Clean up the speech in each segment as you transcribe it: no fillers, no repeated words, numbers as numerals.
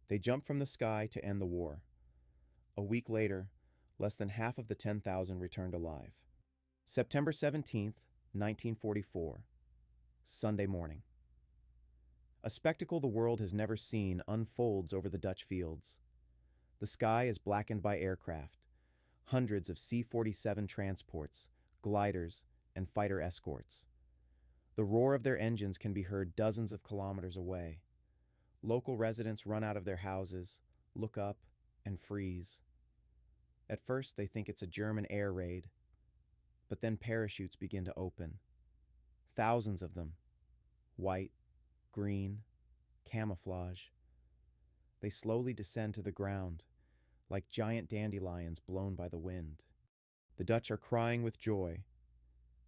They jump from the sky to end the war. A week later, less than half of the 10,000 returned alive. September 17th, 1944. Sunday morning. A spectacle the world has never seen unfolds over the Dutch fields. The sky is blackened by aircraft, hundreds of C-47 transports, gliders, and fighter escorts. The roar of their engines can be heard dozens of kilometers away. Local residents run out of their houses, look up, and freeze. At first, they think it's a German air raid, but then parachutes begin to open. Thousands of them. White, green, camouflage. They slowly descend to the ground, like giant dandelions blown by the wind. The Dutch are crying with joy.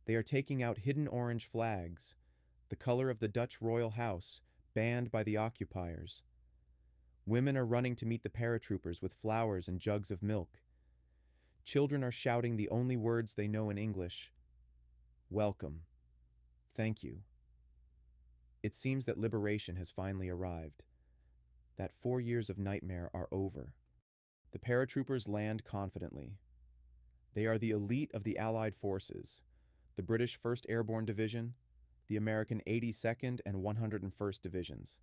They are taking out hidden orange flags, the color of the Dutch royal house, banned by the occupiers. Women are running to meet the paratroopers with flowers and jugs of milk. Children are shouting the only words they know in English: welcome, thank you. It seems that liberation has finally arrived, that 4 years of nightmare are over. The paratroopers land confidently. They are the elite of the Allied forces, the British 1st Airborne Division, the American 82nd and 101st Divisions.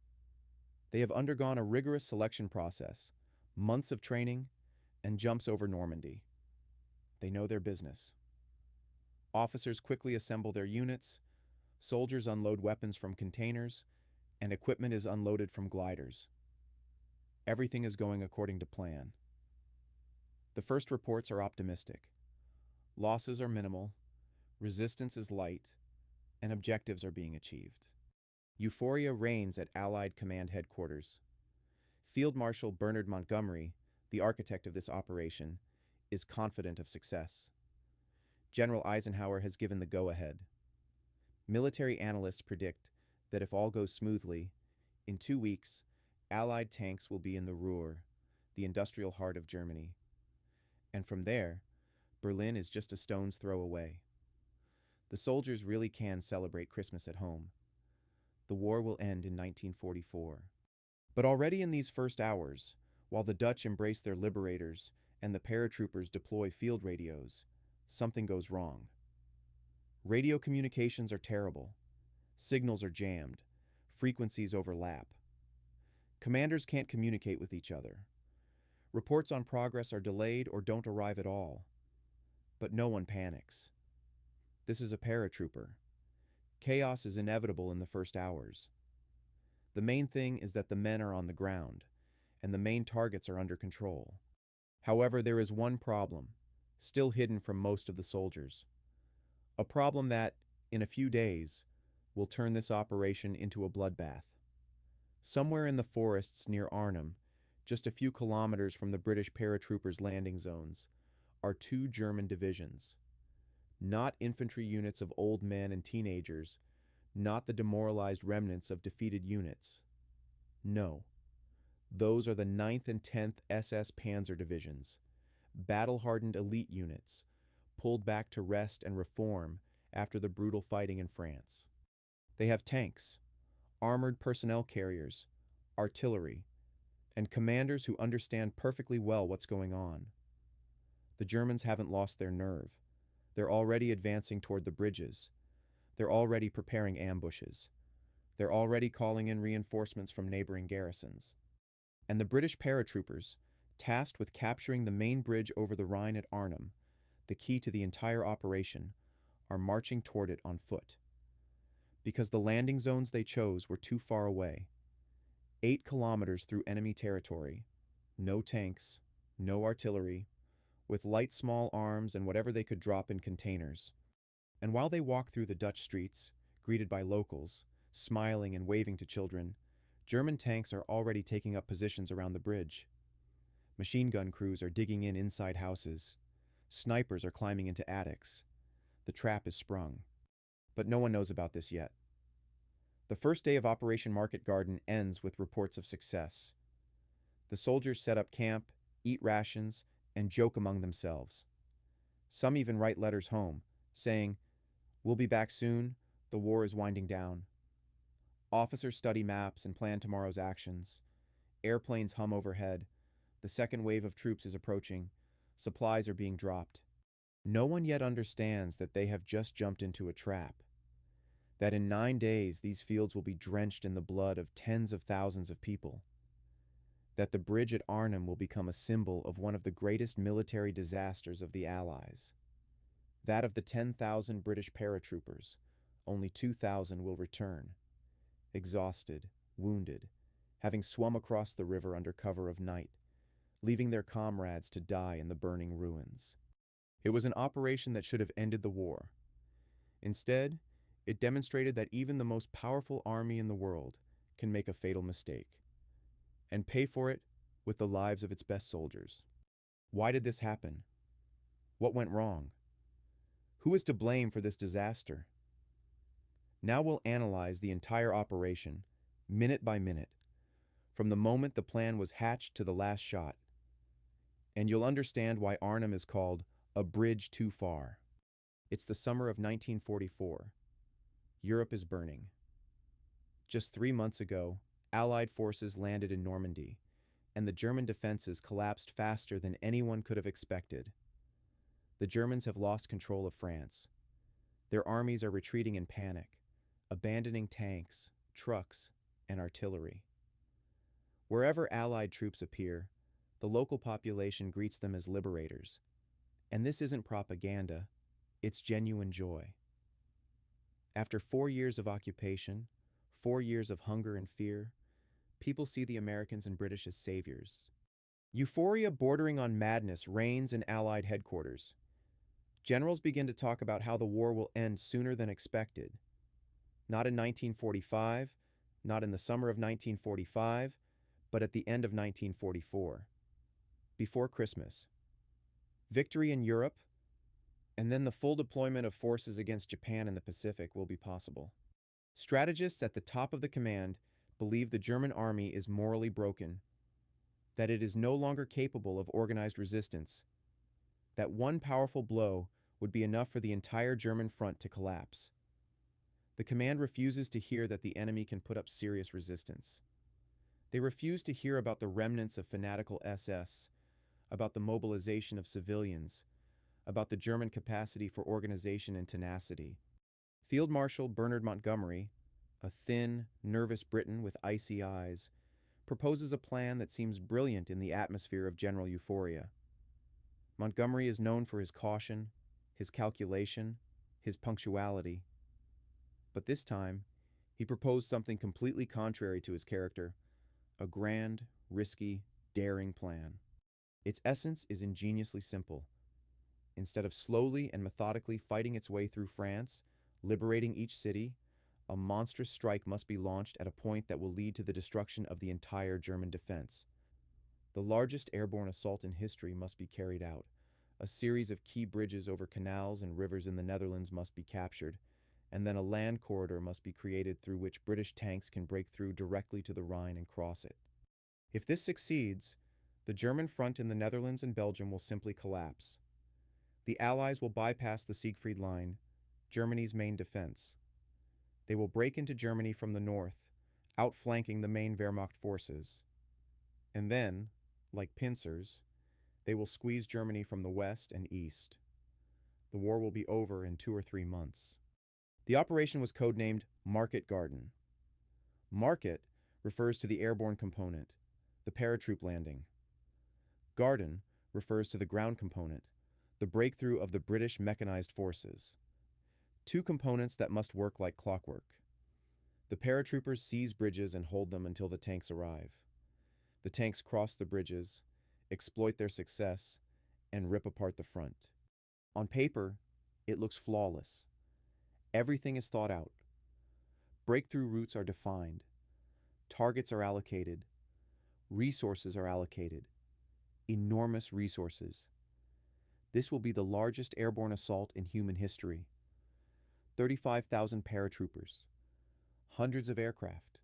They have undergone a rigorous selection process, months of training, and jumps over Normandy. They know their business. Officers quickly assemble their units, soldiers unload weapons from containers, and equipment is unloaded from gliders. Everything is going according to plan. The first reports are optimistic. Losses are minimal, resistance is light, and objectives are being achieved. Euphoria reigns at Allied Command Headquarters. Field Marshal Bernard Montgomery, the architect of this operation, is confident of success. General Eisenhower has given the go-ahead. Military analysts predict that if all goes smoothly, in 2 weeks, Allied tanks will be in the Ruhr, the industrial heart of Germany. And from there, Berlin is just a stone's throw away. The soldiers really can celebrate Christmas at home. The war will end in 1944. But already in these first hours, while the Dutch embrace their liberators and the paratroopers deploy field radios, something goes wrong. Radio communications are terrible. Signals are jammed. Frequencies overlap. Commanders can't communicate with each other. Reports on progress are delayed or don't arrive at all. But no one panics. This is a paratrooper. Chaos is inevitable in the first hours. The main thing is that the men are on the ground, and the main targets are under control. However, there is one problem, still hidden from most of the soldiers. A problem that, in a few days, will turn this operation into a bloodbath. Somewhere in the forests near Arnhem, just a few kilometers from the British paratroopers' landing zones, are 2 German divisions. Not infantry units of old men and teenagers, not the demoralized remnants of defeated units. No. Those are the 9th and 10th SS Panzer Divisions, battle-hardened elite units, pulled back to rest and reform after the brutal fighting in France. They have tanks, armored personnel carriers, artillery, and commanders who understand perfectly well what's going on. The Germans haven't lost their nerve. They're already advancing toward the bridges. They're already preparing ambushes. They're already calling in reinforcements from neighboring garrisons. And the British paratroopers, tasked with capturing the main bridge over the Rhine at Arnhem, the key to the entire operation, are marching toward it on foot. Because the landing zones they chose were too far away. 8 kilometers through enemy territory, no tanks, no artillery, with light small arms and whatever they could drop in containers. And while they walk through the Dutch streets, greeted by locals, smiling and waving to children, German tanks are already taking up positions around the bridge. Machine gun crews are digging in inside houses. Snipers are climbing into attics. The trap is sprung. But no one knows about this yet. The first day of Operation Market Garden ends with reports of success. The soldiers set up camp, eat rations, and joke among themselves. Some even write letters home, saying, "We'll be back soon, the war is winding down." Officers study maps and plan tomorrow's actions. Airplanes hum overhead. The second wave of troops is approaching. Supplies are being dropped. No one yet understands that they have just jumped into a trap. That in 9 days these fields will be drenched in the blood of tens of thousands of people. That the bridge at Arnhem will become a symbol of one of the greatest military disasters of the Allies. That of the 10,000 British paratroopers, only 2,000 will return, exhausted, wounded, having swum across the river under cover of night, leaving their comrades to die in the burning ruins. It was an operation that should have ended the war. Instead, it demonstrated that even the most powerful army in the world can make a fatal mistake, and pay for it with the lives of its best soldiers. Why did this happen? What went wrong? Who is to blame for this disaster? Now we'll analyze the entire operation, minute by minute, from the moment the plan was hatched to the last shot. And you'll understand why Arnhem is called a bridge too far. It's the summer of 1944. Europe is burning. Just 3 months ago, Allied forces landed in Normandy, and the German defenses collapsed faster than anyone could have expected. The Germans have lost control of France. Their armies are retreating in panic, abandoning tanks, trucks, and artillery. Wherever Allied troops appear, the local population greets them as liberators. And this isn't propaganda, it's genuine joy. After 4 years of occupation, 4 years of hunger and fear, people see the Americans and British as saviors. Euphoria bordering on madness reigns in Allied headquarters. Generals begin to talk about how the war will end sooner than expected. Not in 1945, not in the summer of 1945, but at the end of 1944. Before Christmas. Victory in Europe, and then the full deployment of forces against Japan in the Pacific will be possible. Strategists at the top of the command believe the German army is morally broken, that it is no longer capable of organized resistance, that one powerful blow would be enough for the entire German front to collapse. The command refuses to hear that the enemy can put up serious resistance. They refuse to hear about the remnants of fanatical SS, about the mobilization of civilians, about the German capacity for organization and tenacity. Field Marshal Bernard Montgomery, a thin, nervous Briton with icy eyes, proposes a plan that seems brilliant in the atmosphere of general euphoria. Montgomery is known for his caution, his calculation, his punctuality. But this time, he proposed something completely contrary to his character, a grand, risky, daring plan. Its essence is ingeniously simple. Instead of slowly and methodically fighting its way through France, liberating each city, a monstrous strike must be launched at a point that will lead to the destruction of the entire German defense. The largest airborne assault in history must be carried out. A series of key bridges over canals and rivers in the Netherlands must be captured, and then a land corridor must be created through which British tanks can break through directly to the Rhine and cross it. If this succeeds, the German front in the Netherlands and Belgium will simply collapse. The Allies will bypass the Siegfried Line, Germany's main defense. They will break into Germany from the north, outflanking the main Wehrmacht forces. And then, like pincers, they will squeeze Germany from the west and east. The war will be over in 2 or 3 months. The operation was codenamed Market Garden. Market refers to the airborne component, the paratroop landing. Garden refers to the ground component, the breakthrough of the British mechanized forces. 2 components that must work like clockwork. The paratroopers seize bridges and hold them until the tanks arrive. The tanks cross the bridges, exploit their success, and rip apart the front. On paper, it looks flawless. Everything is thought out. Breakthrough routes are defined. Targets are allocated. Resources are allocated. Enormous resources. This will be the largest airborne assault in human history. 35,000 paratroopers, hundreds of aircraft,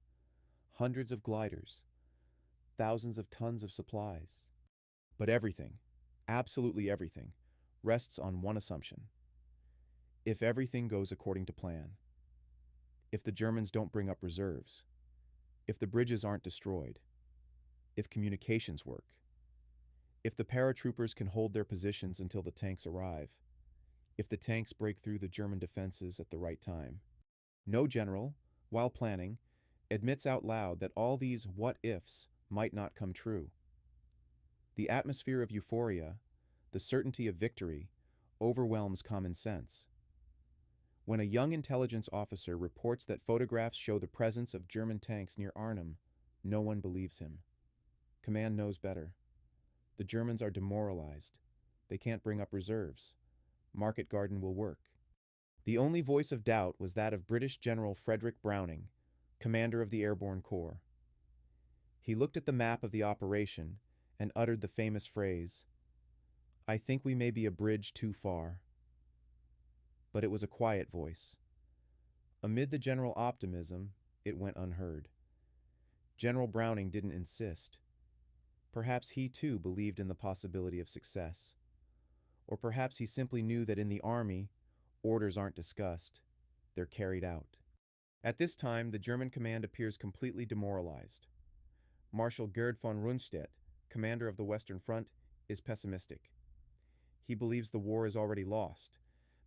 hundreds of gliders, thousands of tons of supplies. But everything, absolutely everything, rests on one assumption. If everything goes according to plan, if the Germans don't bring up reserves, if the bridges aren't destroyed, if communications work, if the paratroopers can hold their positions until the tanks arrive, if the tanks break through the German defenses at the right time. No general, while planning, admits out loud that all these what-ifs might not come true. The atmosphere of euphoria, the certainty of victory, overwhelms common sense. When a young intelligence officer reports that photographs show the presence of German tanks near Arnhem, no one believes him. Command knows better. The Germans are demoralized. They can't bring up reserves. Market Garden will work. The only voice of doubt was that of British General Frederick Browning, commander of the Airborne Corps. He looked at the map of the operation and uttered the famous phrase, "I think we may be a bridge too far." But it was a quiet voice. Amid the general optimism, it went unheard. General Browning didn't insist. Perhaps he too believed in the possibility of success. Or perhaps he simply knew that in the army, orders aren't discussed, they're carried out. At this time, the German command appears completely demoralized. Marshal Gerd von Rundstedt, commander of the Western Front, is pessimistic. He believes the war is already lost,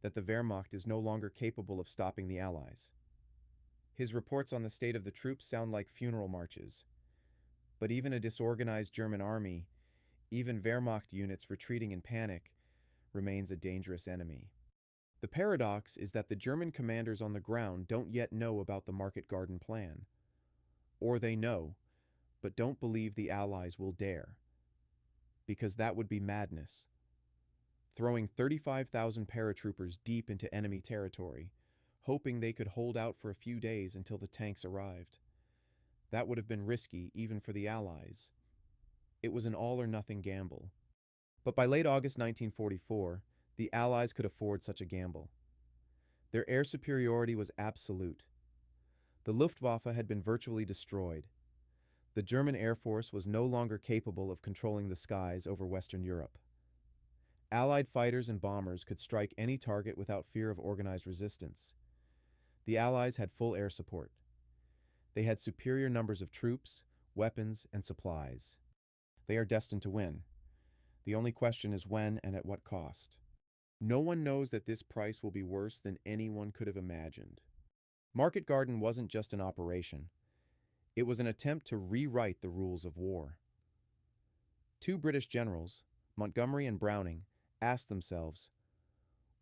that the Wehrmacht is no longer capable of stopping the Allies. His reports on the state of the troops sound like funeral marches. But even a disorganized German army, even Wehrmacht units retreating in panic, remains a dangerous enemy. The paradox is that the German commanders on the ground don't yet know about the Market Garden plan. Or they know, but don't believe the Allies will dare. Because that would be madness. Throwing 35,000 paratroopers deep into enemy territory, hoping they could hold out for a few days until the tanks arrived. That would have been risky even for the Allies. It was an all-or-nothing gamble. But by late August 1944, the Allies could afford such a gamble. Their air superiority was absolute. The Luftwaffe had been virtually destroyed. The German Air Force was no longer capable of controlling the skies over Western Europe. Allied fighters and bombers could strike any target without fear of organized resistance. The Allies had full air support. They had superior numbers of troops, weapons, and supplies. They are destined to win. The only question is when and at what cost. No one knows that this price will be worse than anyone could have imagined. Market Garden wasn't just an operation. It was an attempt to rewrite the rules of war. Two British generals, Montgomery and Browning, asked themselves,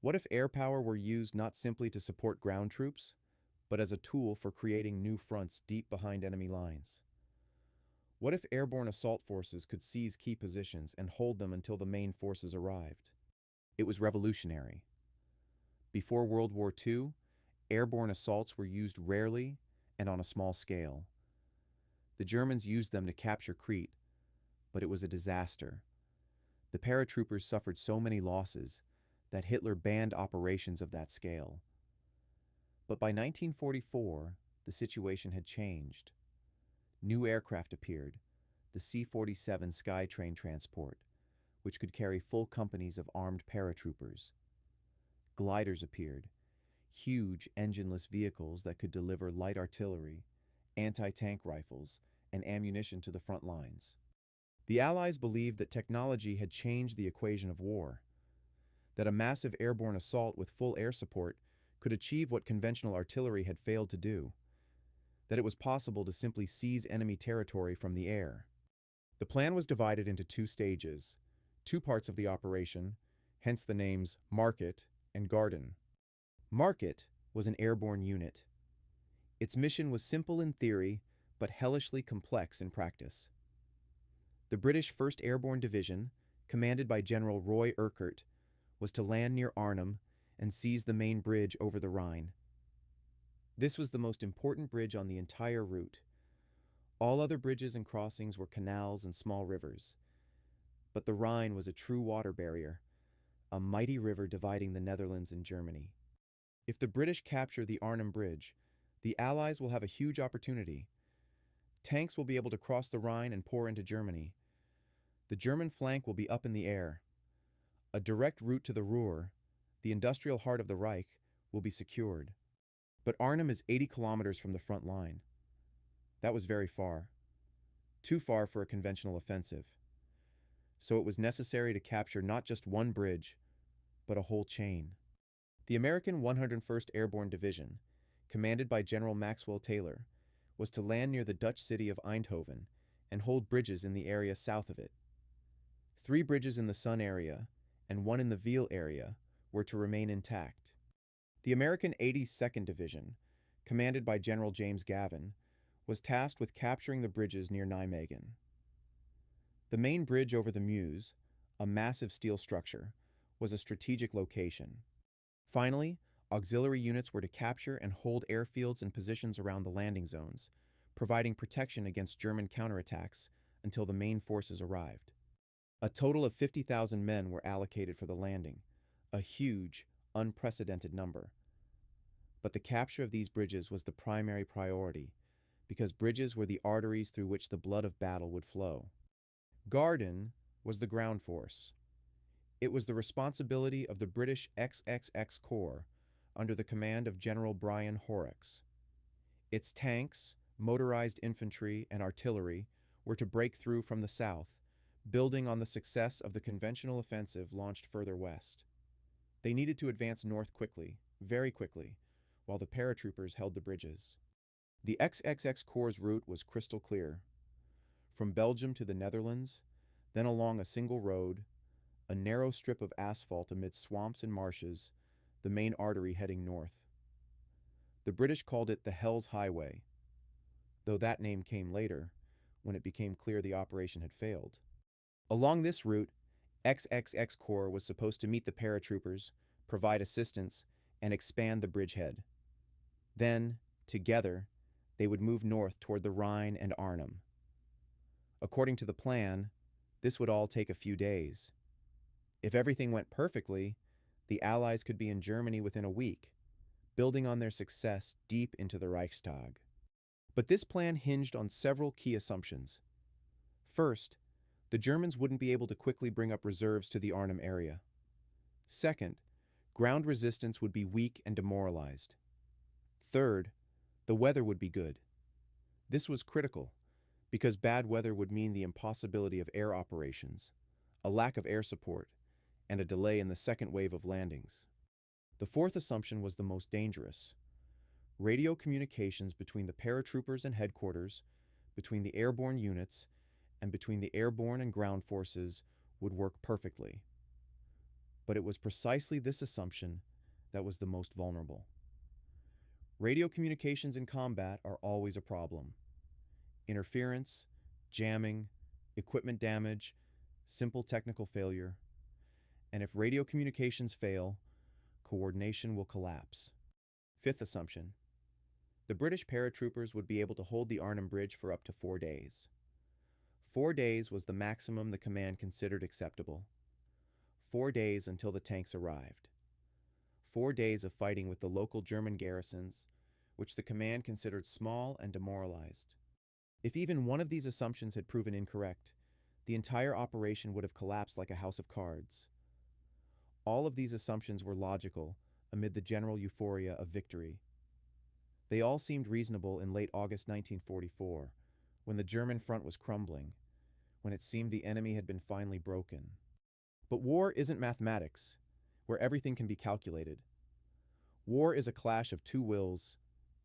what if air power were used not simply to support ground troops, but as a tool for creating new fronts deep behind enemy lines? What if airborne assault forces could seize key positions and hold them until the main forces arrived? It was revolutionary. Before World War II, airborne assaults were used rarely and on a small scale. The Germans used them to capture Crete, but it was a disaster. The paratroopers suffered so many losses that Hitler banned operations of that scale. But by 1944, the situation had changed. New aircraft appeared, the C-47 Skytrain transport, which could carry full companies of armed paratroopers. Gliders appeared, huge engineless vehicles that could deliver light artillery, anti-tank rifles, and ammunition to the front lines. The Allies believed that technology had changed the equation of war, that a massive airborne assault with full air support could achieve what conventional artillery had failed to do, that it was possible to simply seize enemy territory from the air. The plan was divided into two stages, two parts of the operation, hence the names Market and Garden. Market was an airborne unit. Its mission was simple in theory, but hellishly complex in practice. The British 1st Airborne Division, commanded by General Roy Urquhart, was to land near Arnhem and seize the main bridge over the Rhine. This was the most important bridge on the entire route. All other bridges and crossings were canals and small rivers. But the Rhine was a true water barrier, a mighty river dividing the Netherlands and Germany. If the British capture the Arnhem Bridge, the Allies will have a huge opportunity. Tanks will be able to cross the Rhine and pour into Germany. The German flank will be up in the air. A direct route to the Ruhr, the industrial heart of the Reich, will be secured. But Arnhem is 80 kilometers from the front line. That was very far. too far for a conventional offensive. So it was necessary to capture not just one bridge, but a whole chain. The American 101st Airborne Division, commanded by General Maxwell Taylor, was to land near the Dutch city of Eindhoven and hold bridges in the area south of it. 3 bridges in the Sun area and 1 in the Veal area were to remain intact. The American 82nd Division, commanded by General James Gavin, was tasked with capturing the bridges near Nijmegen. The main bridge over the Meuse, a massive steel structure, was a strategic location. Finally, auxiliary units were to capture and hold airfields and positions around the landing zones, providing protection against German counterattacks until the main forces arrived. A total of 50,000 men were allocated for the landing, a huge, unprecedented number. But the capture of these bridges was the primary priority, because bridges were the arteries through which the blood of battle would flow. Garden was the ground force. It was the responsibility of the British XXX Corps under the command of General Brian Horrocks. Its tanks, motorized infantry, and artillery were to break through from the south, building on the success of the conventional offensive launched further west. They needed to advance north quickly, very quickly, while the paratroopers held the bridges. The XXX Corps' route was crystal clear. From Belgium to the Netherlands, then along a single road, a narrow strip of asphalt amid swamps and marshes, the main artery heading north. The British called it the Hell's Highway, though that name came later, when it became clear the operation had failed. Along this route, XXX Corps was supposed to meet the paratroopers, provide assistance, and expand the bridgehead. Then, together, they would move north toward the Rhine and Arnhem. According to the plan, this would all take a few days. If everything went perfectly, the Allies could be in Germany within a week, building on their success deep into the Reichstag. But this plan hinged on several key assumptions. First, the Germans wouldn't be able to quickly bring up reserves to the Arnhem area. Second, ground resistance would be weak and demoralized. Third, the weather would be good. This was critical, because bad weather would mean the impossibility of air operations, a lack of air support, and a delay in the second wave of landings. The fourth assumption was the most dangerous. Radio communications between the paratroopers and headquarters, between the airborne units, and between the airborne and ground forces would work perfectly. But it was precisely this assumption that was the most vulnerable. Radio communications in combat are always a problem. Interference, jamming, equipment damage, simple technical failure. And if radio communications fail, coordination will collapse. Fifth assumption. The British paratroopers would be able to hold the Arnhem Bridge for up to 4 days. 4 days was the maximum the command considered acceptable. 4 days until the tanks arrived. 4 days of fighting with the local German garrisons, which the command considered small and demoralized. If even one of these assumptions had proven incorrect, the entire operation would have collapsed like a house of cards. All of these assumptions were logical amid the general euphoria of victory. They all seemed reasonable in late August 1944, when the German front was crumbling, when it seemed the enemy had been finally broken. But war isn't mathematics, where everything can be calculated. War is a clash of 2 wills,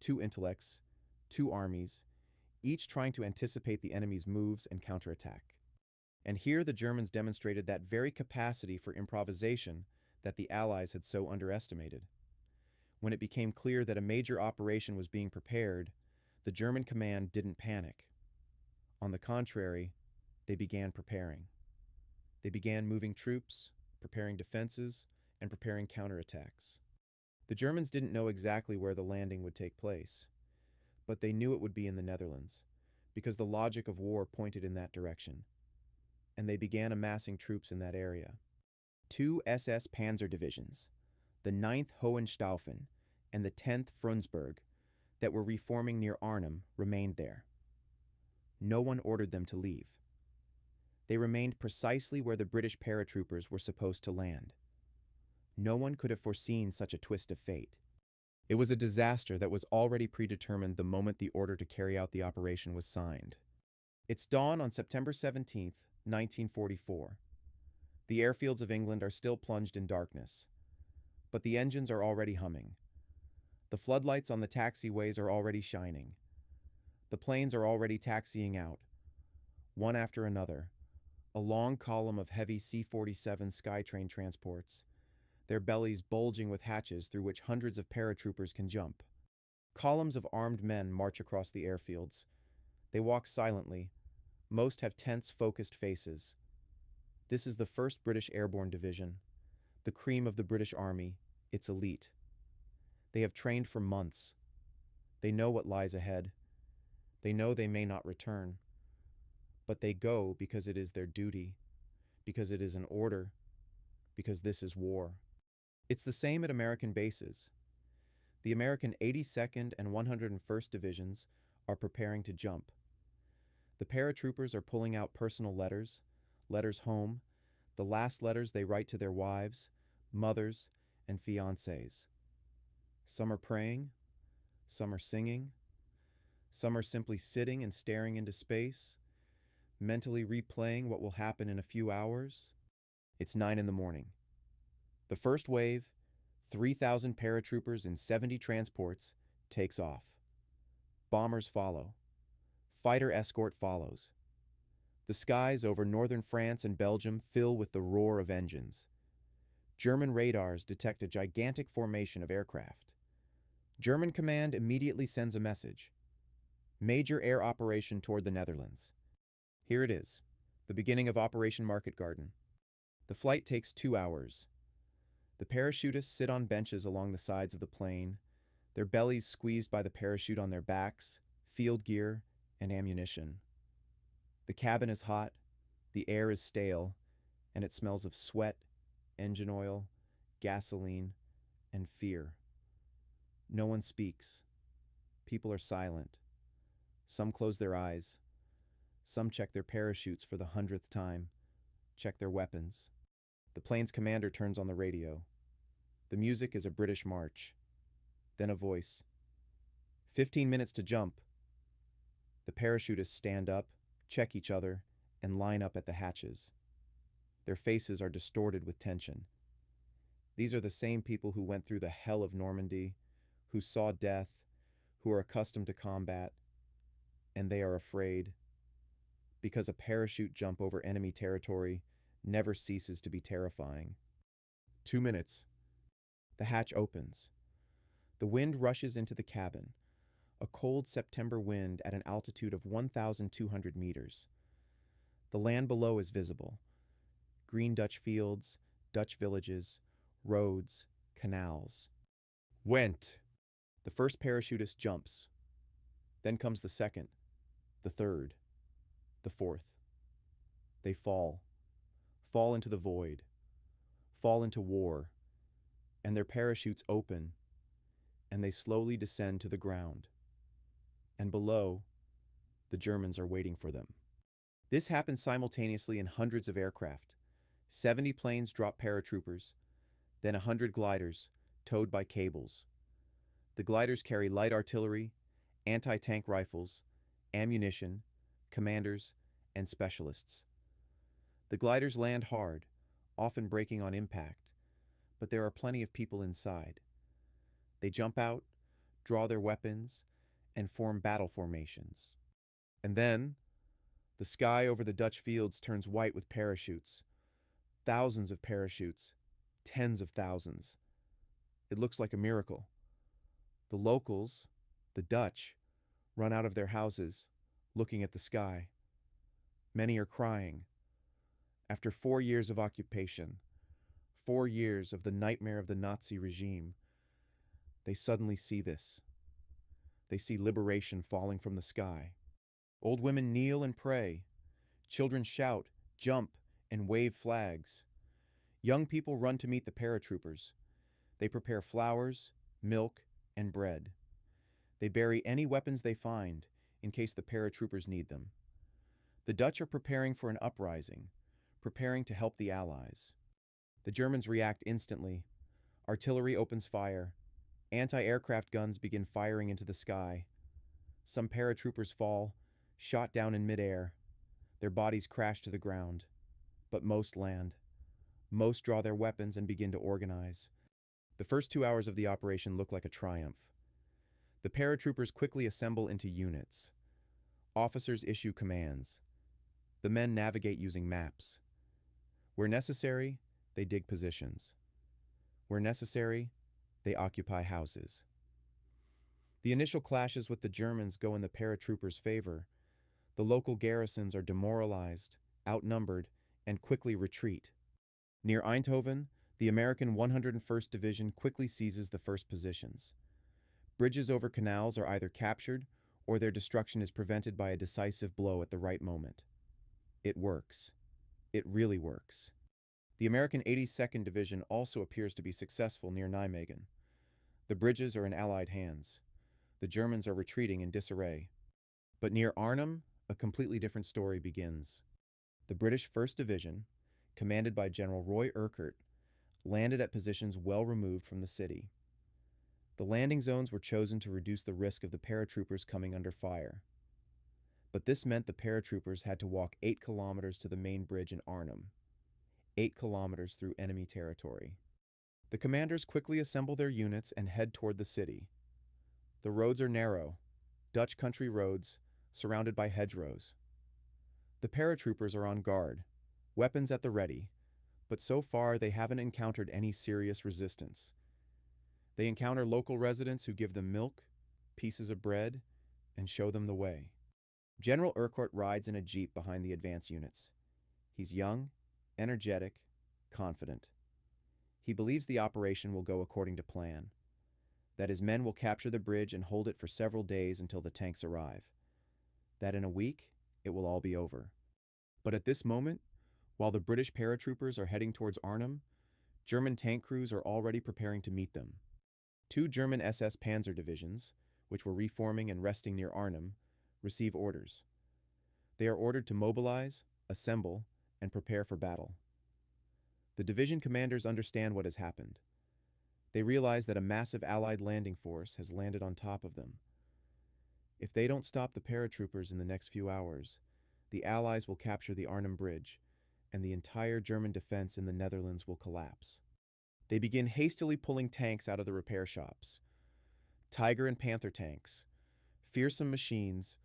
2 intellects, 2 armies, each trying to anticipate the enemy's moves and counterattack. And here the Germans demonstrated that very capacity for improvisation that the Allies had so underestimated. When it became clear that a major operation was being prepared, the German command didn't panic. On the contrary, they began preparing. They began moving troops, preparing defenses, and preparing counterattacks. The Germans didn't know exactly where the landing would take place, but they knew it would be in the Netherlands, because the logic of war pointed in that direction. And they began amassing troops in that area. 2 SS Panzer divisions, the 9th Hohenstaufen and the 10th Frundsberg, that were reforming near Arnhem, remained there. No one ordered them to leave. They remained precisely where the British paratroopers were supposed to land. No one could have foreseen such a twist of fate. It was a disaster that was already predetermined the moment the order to carry out the operation was signed. It's dawn on September 17th, 1944. The airfields of England are still plunged in darkness, but the engines are already humming. The floodlights on the taxiways are already shining. The planes are already taxiing out, one after another, a long column of heavy C-47 Skytrain transports, their bellies bulging with hatches through which hundreds of paratroopers can jump. Columns of armed men march across the airfields. They walk silently. Most have tense, focused faces. This is the 1st British Airborne Division, the cream of the British Army, its elite. They have trained for months. They know what lies ahead. They know they may not return. But they go because it is their duty, because it is an order, because this is war. It's the same at American bases. The American 82nd and 101st Divisions are preparing to jump. The paratroopers are pulling out personal letters, letters home, the last letters they write to their wives, mothers, and fiancés. Some are praying, some are singing, some are simply sitting and staring into space, mentally replaying what will happen in a few hours. It's 9 in the morning. The first wave, 3,000 paratroopers in 70 transports, takes off. Bombers follow. Fighter escort follows. The skies over northern France and Belgium fill with the roar of engines. German radars detect a gigantic formation of aircraft. German command immediately sends a message. Major air operation toward the Netherlands. Here it is, the beginning of Operation Market Garden. The flight takes 2 hours. The parachutists sit on benches along the sides of the plane, their bellies squeezed by the parachute on their backs, field gear, and ammunition. The cabin is hot, the air is stale, and it smells of sweat, engine oil, gasoline, and fear. No one speaks. People are silent. Some close their eyes. Some check their parachutes for the 100th time, check their weapons. The plane's commander turns on the radio. The music is a British march. Then a voice. 15 minutes to jump. The parachutists stand up, check each other, and line up at the hatches. Their faces are distorted with tension. These are the same people who went through the hell of Normandy, who saw death, who are accustomed to combat, and they are afraid, because a parachute jump over enemy territory never ceases to be terrifying. 2 minutes. The hatch opens. The wind rushes into the cabin, a cold September wind at an altitude of 1,200 meters. The land below is visible. Green Dutch fields, Dutch villages, roads, canals. Went. The first parachutist jumps. Then comes the second, the third, the fourth. They fall into the void, fall into war, and their parachutes open, and they slowly descend to the ground. And below, the Germans are waiting for them. This happens simultaneously in hundreds of aircraft. 70 planes drop paratroopers, then 100 gliders, towed by cables. The gliders carry light artillery, anti-tank rifles, ammunition, commanders, and specialists. The gliders land hard, often breaking on impact, but there are plenty of people inside. They jump out, draw their weapons, and form battle formations. And then, the sky over the Dutch fields turns white with parachutes. Thousands of parachutes, tens of thousands. It looks like a miracle. The locals, the Dutch, run out of their houses, looking at the sky. Many are crying. After 4 years of occupation, 4 years of the nightmare of the Nazi regime, they suddenly see this. They see liberation falling from the sky. Old women kneel and pray. Children shout, jump, and wave flags. Young people run to meet the paratroopers. They prepare flowers, milk, and bread. They bury any weapons they find in case the paratroopers need them. The Dutch are preparing for an uprising, preparing to help the Allies. The Germans react instantly. Artillery opens fire. Anti-aircraft guns begin firing into the sky. Some paratroopers fall, shot down in midair. Their bodies crash to the ground, but most land. Most draw their weapons and begin to organize. The first 2 hours of the operation look like a triumph. The paratroopers quickly assemble into units. Officers issue commands. The men navigate using maps. Where necessary, they dig positions. Where necessary, they occupy houses. The initial clashes with the Germans go in the paratroopers' favor. The local garrisons are demoralized, outnumbered, and quickly retreat. Near Eindhoven, the American 101st Division quickly seizes the first positions. Bridges over canals are either captured or their destruction is prevented by a decisive blow at the right moment. It works. It really works. The American 82nd Division also appears to be successful near Nijmegen. The bridges are in Allied hands. The Germans are retreating in disarray. But near Arnhem, a completely different story begins. The British 1st Division, commanded by General Roy Urquhart, landed at positions well removed from the city. The landing zones were chosen to reduce the risk of the paratroopers coming under fire. But this meant the paratroopers had to walk 8 kilometers to the main bridge in Arnhem, 8 kilometers through enemy territory. The commanders quickly assemble their units and head toward the city. The roads are narrow, Dutch country roads, surrounded by hedgerows. The paratroopers are on guard, weapons at the ready, but so far they haven't encountered any serious resistance. They encounter local residents who give them milk, pieces of bread, and show them the way. General Urquhart rides in a jeep behind the advance units. He's young, energetic, confident. He believes the operation will go according to plan, that his men will capture the bridge and hold it for several days until the tanks arrive, that in a week it will all be over. But at this moment, while the British paratroopers are heading towards Arnhem, German tank crews are already preparing to meet them. 2 German SS Panzer divisions, which were reforming and resting near Arnhem, receive orders. They are ordered to mobilize, assemble, and prepare for battle. The division commanders understand what has happened. They realize that a massive Allied landing force has landed on top of them. If they don't stop the paratroopers in the next few hours, the Allies will capture the Arnhem Bridge, and the entire German defense in the Netherlands will collapse. They begin hastily pulling tanks out of the repair shops. Tiger and Panther tanks, fearsome machines,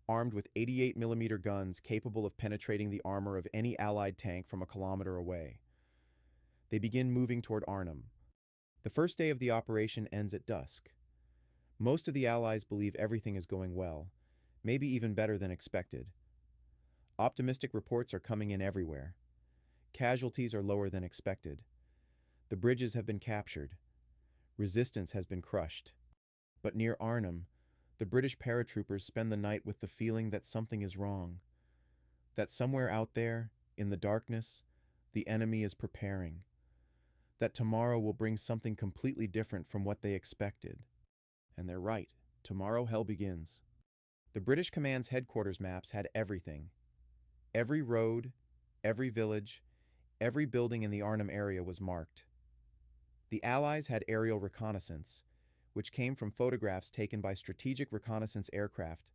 armed with 88mm guns capable of penetrating the armor of any Allied tank from a kilometer away. They begin moving toward Arnhem. The first day of the operation ends at dusk. Most of the Allies believe everything is going well, maybe even better than expected. Optimistic reports are coming in everywhere. Casualties are lower than expected. The bridges have been captured. Resistance has been crushed. But near Arnhem, the British paratroopers spend the night with the feeling that something is wrong, that somewhere out there, in the darkness, the enemy is preparing, that tomorrow will bring something completely different from what they expected. And they're right. Tomorrow hell begins. The British Command's headquarters maps had everything. Every road, every village, every building in the Arnhem area was marked. The Allies had aerial reconnaissance, which came from photographs taken by strategic reconnaissance aircraft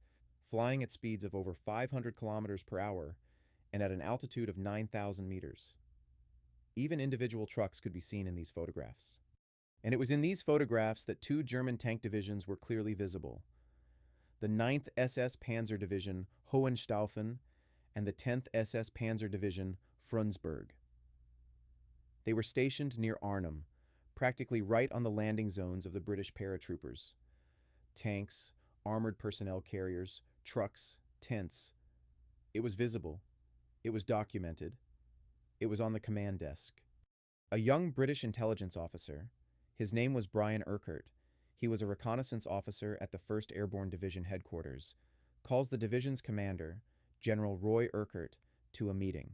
flying at speeds of over 500 kilometers per hour and at an altitude of 9,000 meters. Even individual trucks could be seen in these photographs. And it was in these photographs that 2 German tank divisions were clearly visible: the 9th SS Panzer Division Hohenstaufen and the 10th SS Panzer Division Frundsberg. They were stationed near Arnhem, practically right on the landing zones of the British paratroopers. Tanks, armored personnel carriers, trucks, tents. It was visible. It was documented. It was on the command desk. A young British intelligence officer, his name was Brian Urquhart, he was a reconnaissance officer at the 1st Airborne Division headquarters, calls the division's commander, General Roy Urquhart, to a meeting.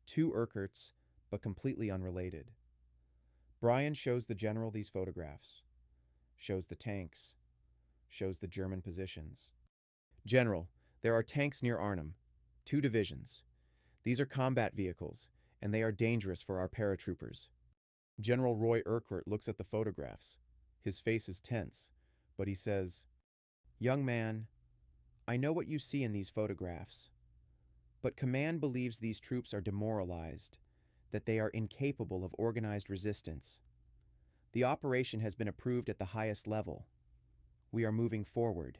2 Urquharts, but completely unrelated. Brian shows the general these photographs, shows the tanks, shows the German positions. General, there are tanks near Arnhem, 2 divisions. These are combat vehicles, and they are dangerous for our paratroopers. General Roy Urquhart looks at the photographs. His face is tense, but he says, "Young man, I know what you see in these photographs. But command believes these troops are demoralized, that they are incapable of organized resistance. The operation has been approved at the highest level. We are moving forward.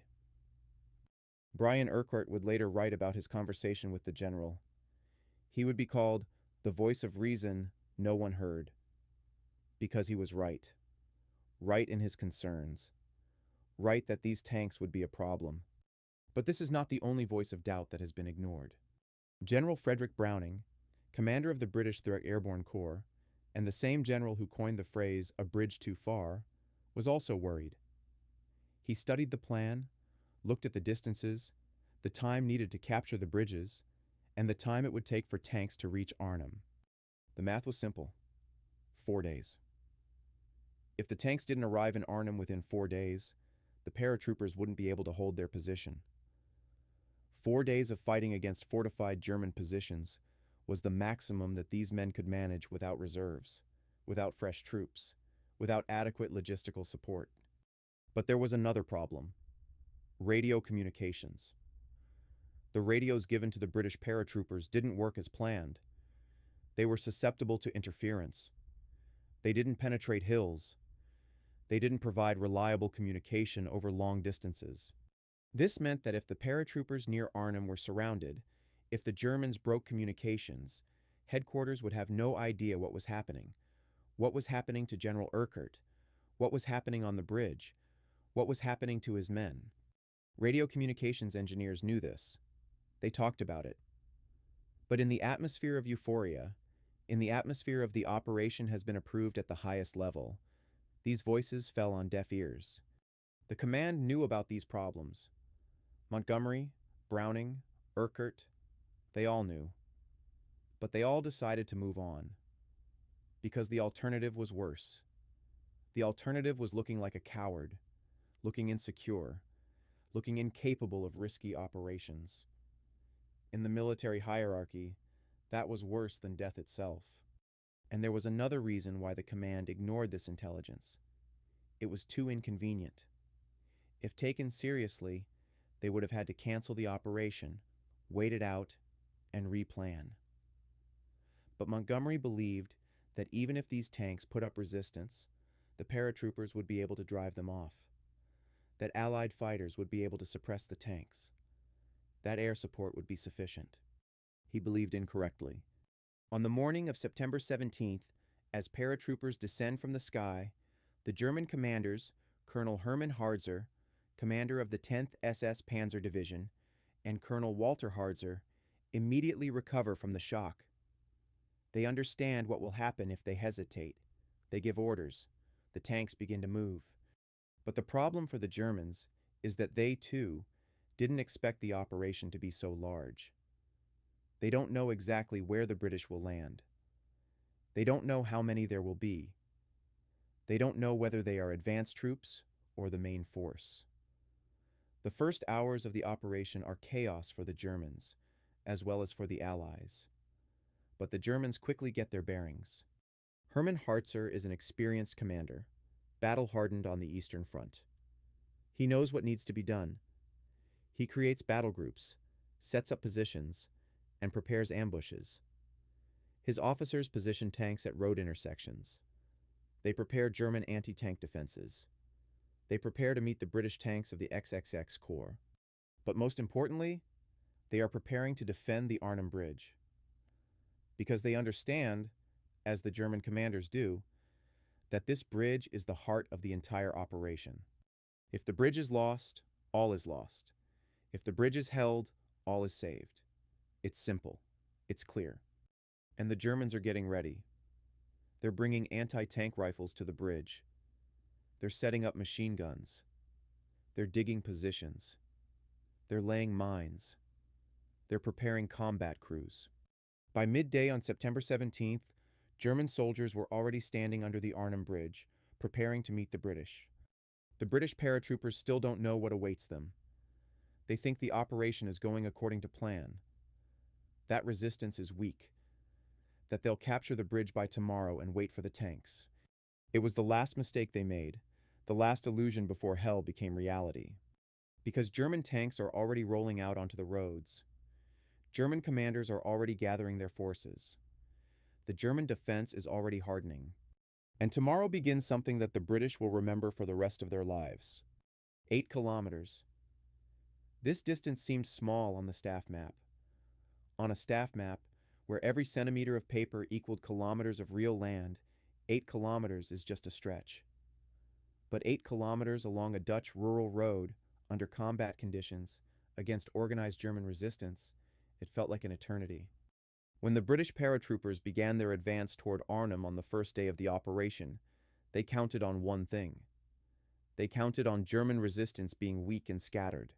Brian Urquhart would later write about his conversation with the general. He would be called the voice of reason no one heard, because he was right. Right in his concerns. Right that these tanks would be a problem. But this is not the only voice of doubt that has been ignored. General Frederick Browning, commander of the British Airborne Corps, and the same general who coined the phrase "a bridge too far," was also worried. He studied the plan, looked at the distances, the time needed to capture the bridges, and the time it would take for tanks to reach Arnhem. The math was simple. 4 days. If the tanks didn't arrive in Arnhem within 4 days, the paratroopers wouldn't be able to hold their position. 4 days of fighting against fortified German positions was the maximum that these men could manage without reserves, without fresh troops, without adequate logistical support. But there was another problem: radio communications. The radios given to the British paratroopers didn't work as planned. They were susceptible to interference. They didn't penetrate hills. They didn't provide reliable communication over long distances. This meant that if the paratroopers near Arnhem were surrounded, if the Germans broke communications, headquarters would have no idea what was happening to General Urquhart, what was happening on the bridge, what was happening to his men. Radio communications engineers knew this. They talked about it. But in the atmosphere of euphoria, in the atmosphere of the operation has been approved at the highest level, these voices fell on deaf ears. The command knew about these problems. Montgomery, Browning, Urquhart, they all knew. But they all decided to move on. Because the alternative was worse. The alternative was looking like a coward, looking insecure, looking incapable of risky operations. In the military hierarchy, that was worse than death itself. And there was another reason why the command ignored this intelligence. It was too inconvenient. If taken seriously, they would have had to cancel the operation, wait it out, and replan. But Montgomery believed that even if these tanks put up resistance, the paratroopers would be able to drive them off, that Allied fighters would be able to suppress the tanks, that air support would be sufficient. He believed incorrectly. On the morning of September 17th, as paratroopers descend from the sky, the German commanders, Colonel Hermann Harzer, commander of the 10th SS Panzer Division, and Colonel Walter Harzer, immediately recover from the shock. They understand what will happen if they hesitate. They give orders. The tanks begin to move. But the problem for the Germans is that they, too, didn't expect the operation to be so large. They don't know exactly where the British will land. They don't know how many there will be. They don't know whether they are advance troops or the main force. The first hours of the operation are chaos for the Germans, as well as for the Allies. But the Germans quickly get their bearings. Hermann Harzer is an experienced commander, battle-hardened on the Eastern Front. He knows what needs to be done. He creates battle groups, sets up positions, and prepares ambushes. His officers position tanks at road intersections. They prepare German anti-tank defenses. They prepare to meet the British tanks of the XXX Corps. But most importantly, they are preparing to defend the Arnhem Bridge. Because they understand, as the German commanders do, that this bridge is the heart of the entire operation. If the bridge is lost, all is lost. If the bridge is held, all is saved. It's simple. It's clear. And the Germans are getting ready. They're bringing anti-tank rifles to the bridge. They're setting up machine guns. They're digging positions. They're laying mines. They're preparing combat crews. By midday on September 17th, German soldiers were already standing under the Arnhem Bridge, preparing to meet the British. The British paratroopers still don't know what awaits them. They think the operation is going according to plan. That resistance is weak. That they'll capture the bridge by tomorrow and wait for the tanks. It was the last mistake they made, the last illusion before hell became reality. Because German tanks are already rolling out onto the roads. German commanders are already gathering their forces. The German defense is already hardening. And tomorrow begins something that the British will remember for the rest of their lives. 8 kilometers. This distance seemed small on the staff map. On a staff map, where every centimeter of paper equaled kilometers of real land, 8 kilometers is just a stretch. But 8 kilometers along a Dutch rural road, under combat conditions, against organized German resistance, it felt like an eternity. When the British paratroopers began their advance toward Arnhem on the first day of the operation, they counted on one thing. They counted on German resistance being weak and scattered.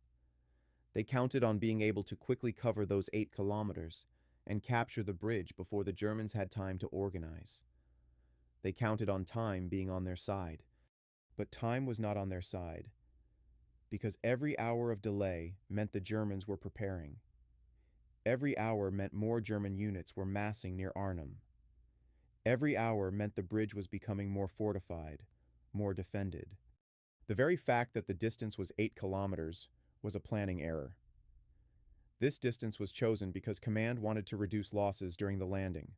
They counted on being able to quickly cover those 8 kilometers and capture the bridge before the Germans had time to organize. They counted on time being on their side. But time was not on their side, because every hour of delay meant the Germans were preparing. Every hour meant more German units were massing near Arnhem. Every hour meant the bridge was becoming more fortified, more defended. The very fact that the distance was 8 kilometers was a planning error. This distance was chosen because command wanted to reduce losses during the landing.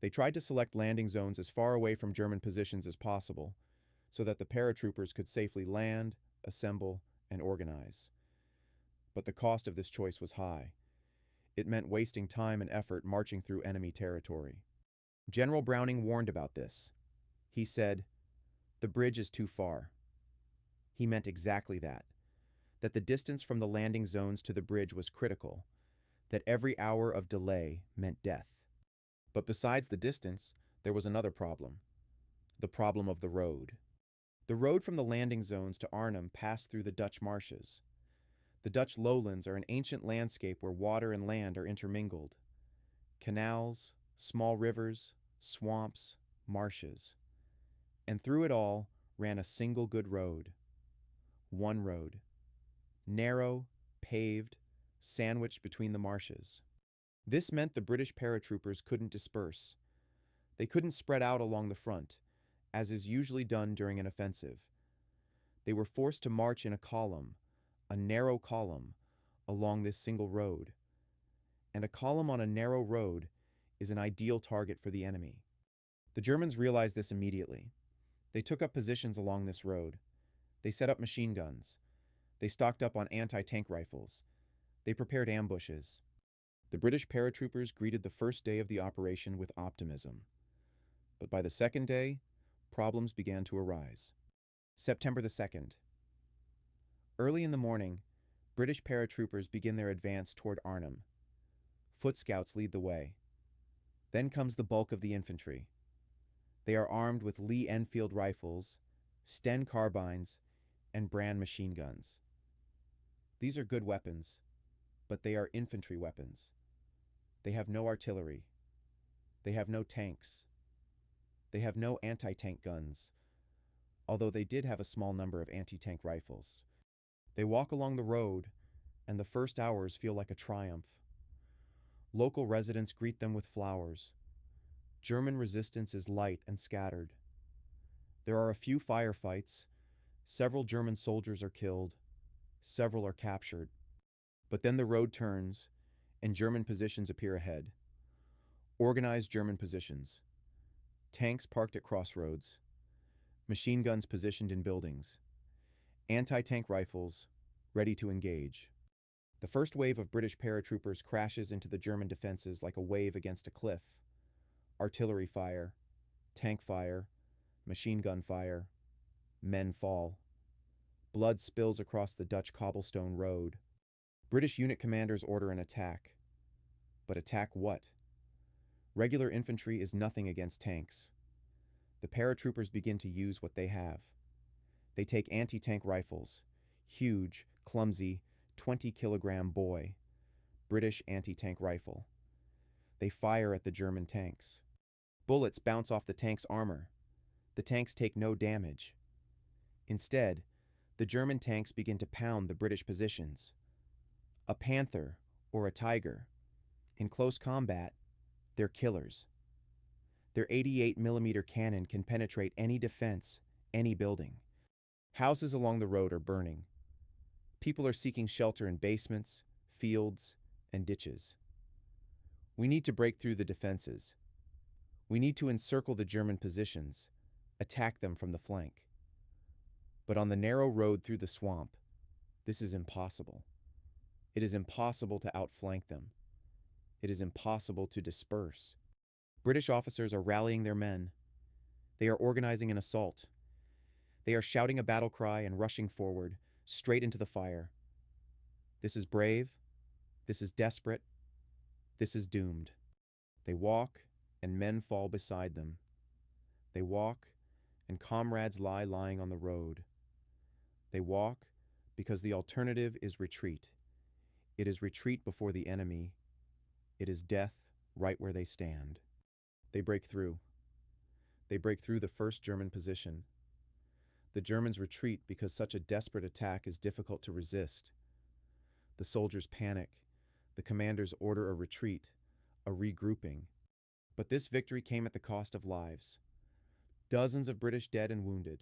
They tried to select landing zones as far away from German positions as possible, so that the paratroopers could safely land, assemble, and organize. But the cost of this choice was high. It meant wasting time and effort marching through enemy territory. General Browning warned about this. He said, "The bridge is too far." He meant exactly that the distance from the landing zones to the bridge was critical, that every hour of delay meant death. But besides the distance, there was another problem, the problem of the road. The road from the landing zones to Arnhem passed through the Dutch marshes. The Dutch lowlands are an ancient landscape where water and land are intermingled. Canals, small rivers, swamps, marshes. And through it all ran a single good road. One road. Narrow, paved, sandwiched between the marshes. This meant the British paratroopers couldn't disperse. They couldn't spread out along the front, as is usually done during an offensive. They were forced to march in a column, a narrow column, along this single road. And a column on a narrow road is an ideal target for the enemy. The Germans realized this immediately. They took up positions along this road. They set up machine guns. They stocked up on anti-tank rifles. They prepared ambushes. The British paratroopers greeted the first day of the operation with optimism. But by the second day, problems began to arise. September the 2nd. Early in the morning, British paratroopers begin their advance toward Arnhem. Foot scouts lead the way. Then comes the bulk of the infantry. They are armed with Lee Enfield rifles, Sten carbines, and Brand machine guns. These are good weapons, but they are infantry weapons. They have no artillery. They have no tanks. They have no anti-tank guns, although they did have a small number of anti-tank rifles. They walk along the road, and the first hours feel like a triumph. Local residents greet them with flowers. German resistance is light and scattered. There are a few firefights. Several German soldiers are killed. Several are captured. But then the road turns, and German positions appear ahead. Organized German positions. Tanks parked at crossroads. Machine guns positioned in buildings. Anti-tank rifles, ready to engage. The first wave of British paratroopers crashes into the German defenses like a wave against a cliff. Artillery fire, tank fire, machine gun fire. Men fall. Blood spills across the Dutch cobblestone road. British unit commanders order an attack. But attack what? Regular infantry is nothing against tanks. The paratroopers begin to use what they have. They take anti-tank rifles, huge, clumsy, 20-kilogram boy, British anti-tank rifle. They fire at the German tanks. Bullets bounce off the tank's armor. The tanks take no damage. Instead, the German tanks begin to pound the British positions. A panther or a tiger. In close combat, they're killers. Their 88mm cannon can penetrate any defense, any building. Houses along the road are burning. People are seeking shelter in basements, fields, and ditches. We need to break through the defenses. We need to encircle the German positions, attack them from the flank. But on the narrow road through the swamp, this is impossible. It is impossible to outflank them. It is impossible to disperse. British officers are rallying their men. They are organizing an assault. They are shouting a battle cry and rushing forward, straight into the fire. This is brave. This is desperate. This is doomed. They walk, and men fall beside them. They walk, and comrades lie lying on the road. They walk because the alternative is retreat. It is retreat before the enemy. It is death right where they stand. They break through. They break through the first German position. The Germans retreat because such a desperate attack is difficult to resist. The soldiers panic. The commanders order a retreat, a regrouping. But this victory came at the cost of lives. Dozens of British dead and wounded.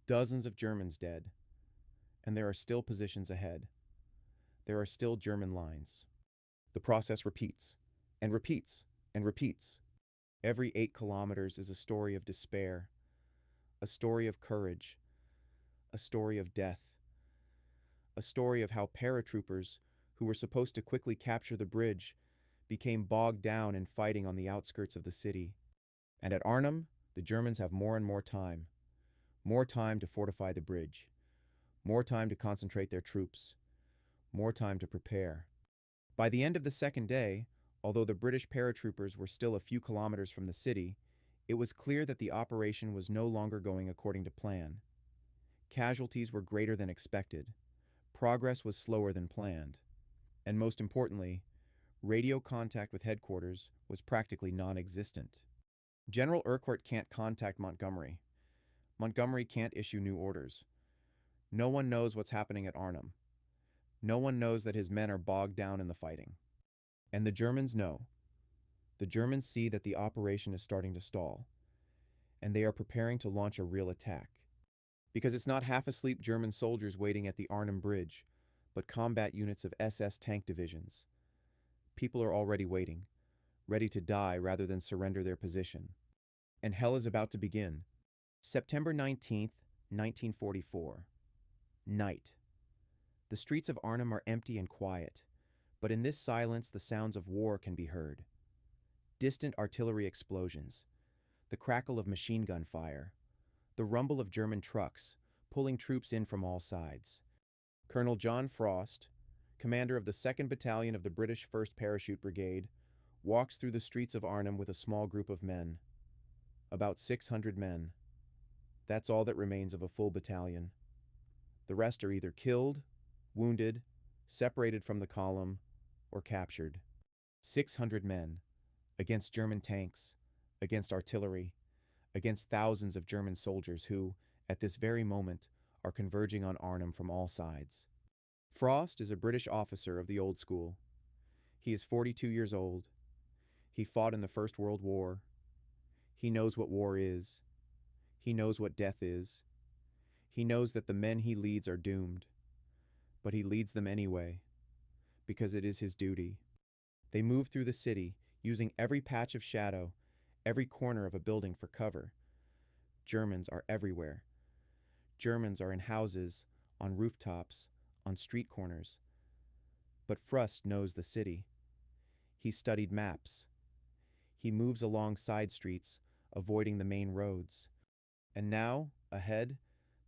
Dozens of Germans dead. And there are still positions ahead. There are still German lines. The process repeats, and repeats, and repeats. Every 8 kilometers is a story of despair, a story of courage, a story of death, a story of how paratroopers, who were supposed to quickly capture the bridge, became bogged down in fighting on the outskirts of the city. And at Arnhem, the Germans have more and more time to fortify the bridge, more time to concentrate their troops, more time to prepare. By the end of the second day, although the British paratroopers were still a few kilometers from the city, it was clear that the operation was no longer going according to plan. Casualties were greater than expected. Progress was slower than planned. And most importantly, radio contact with headquarters was practically non-existent. General Urquhart can't contact Montgomery. Montgomery can't issue new orders. No one knows what's happening at Arnhem. No one knows that his men are bogged down in the fighting. And the Germans know. The Germans see that the operation is starting to stall, and they are preparing to launch a real attack. Because it's not half-asleep German soldiers waiting at the Arnhem Bridge, but combat units of SS tank divisions. People are already waiting, ready to die rather than surrender their position. And hell is about to begin. September 19th, 1944. Night. The streets of Arnhem are empty and quiet, but in this silence the sounds of war can be heard. Distant artillery explosions, the crackle of machine gun fire, the rumble of German trucks pulling troops in from all sides. Colonel John Frost, commander of the 2nd Battalion of the British 1st Parachute Brigade, walks through the streets of Arnhem with a small group of men. About 600 men. That's all that remains of a full battalion. The rest are either killed, wounded, separated from the column, or captured. 600 men, against German tanks, against artillery, against thousands of German soldiers who, at this very moment, are converging on Arnhem from all sides. Frost is a British officer of the old school. He is 42 years old. He fought in the First World War. He knows what war is. He knows what death is. He knows that the men he leads are doomed. But he leads them anyway, because it is his duty. They move through the city, using every patch of shadow, every corner of a building for cover. Germans are everywhere. Germans are in houses, on rooftops, on street corners. But Frost knows the city. He studied maps. He moves along side streets, avoiding the main roads. And now, ahead,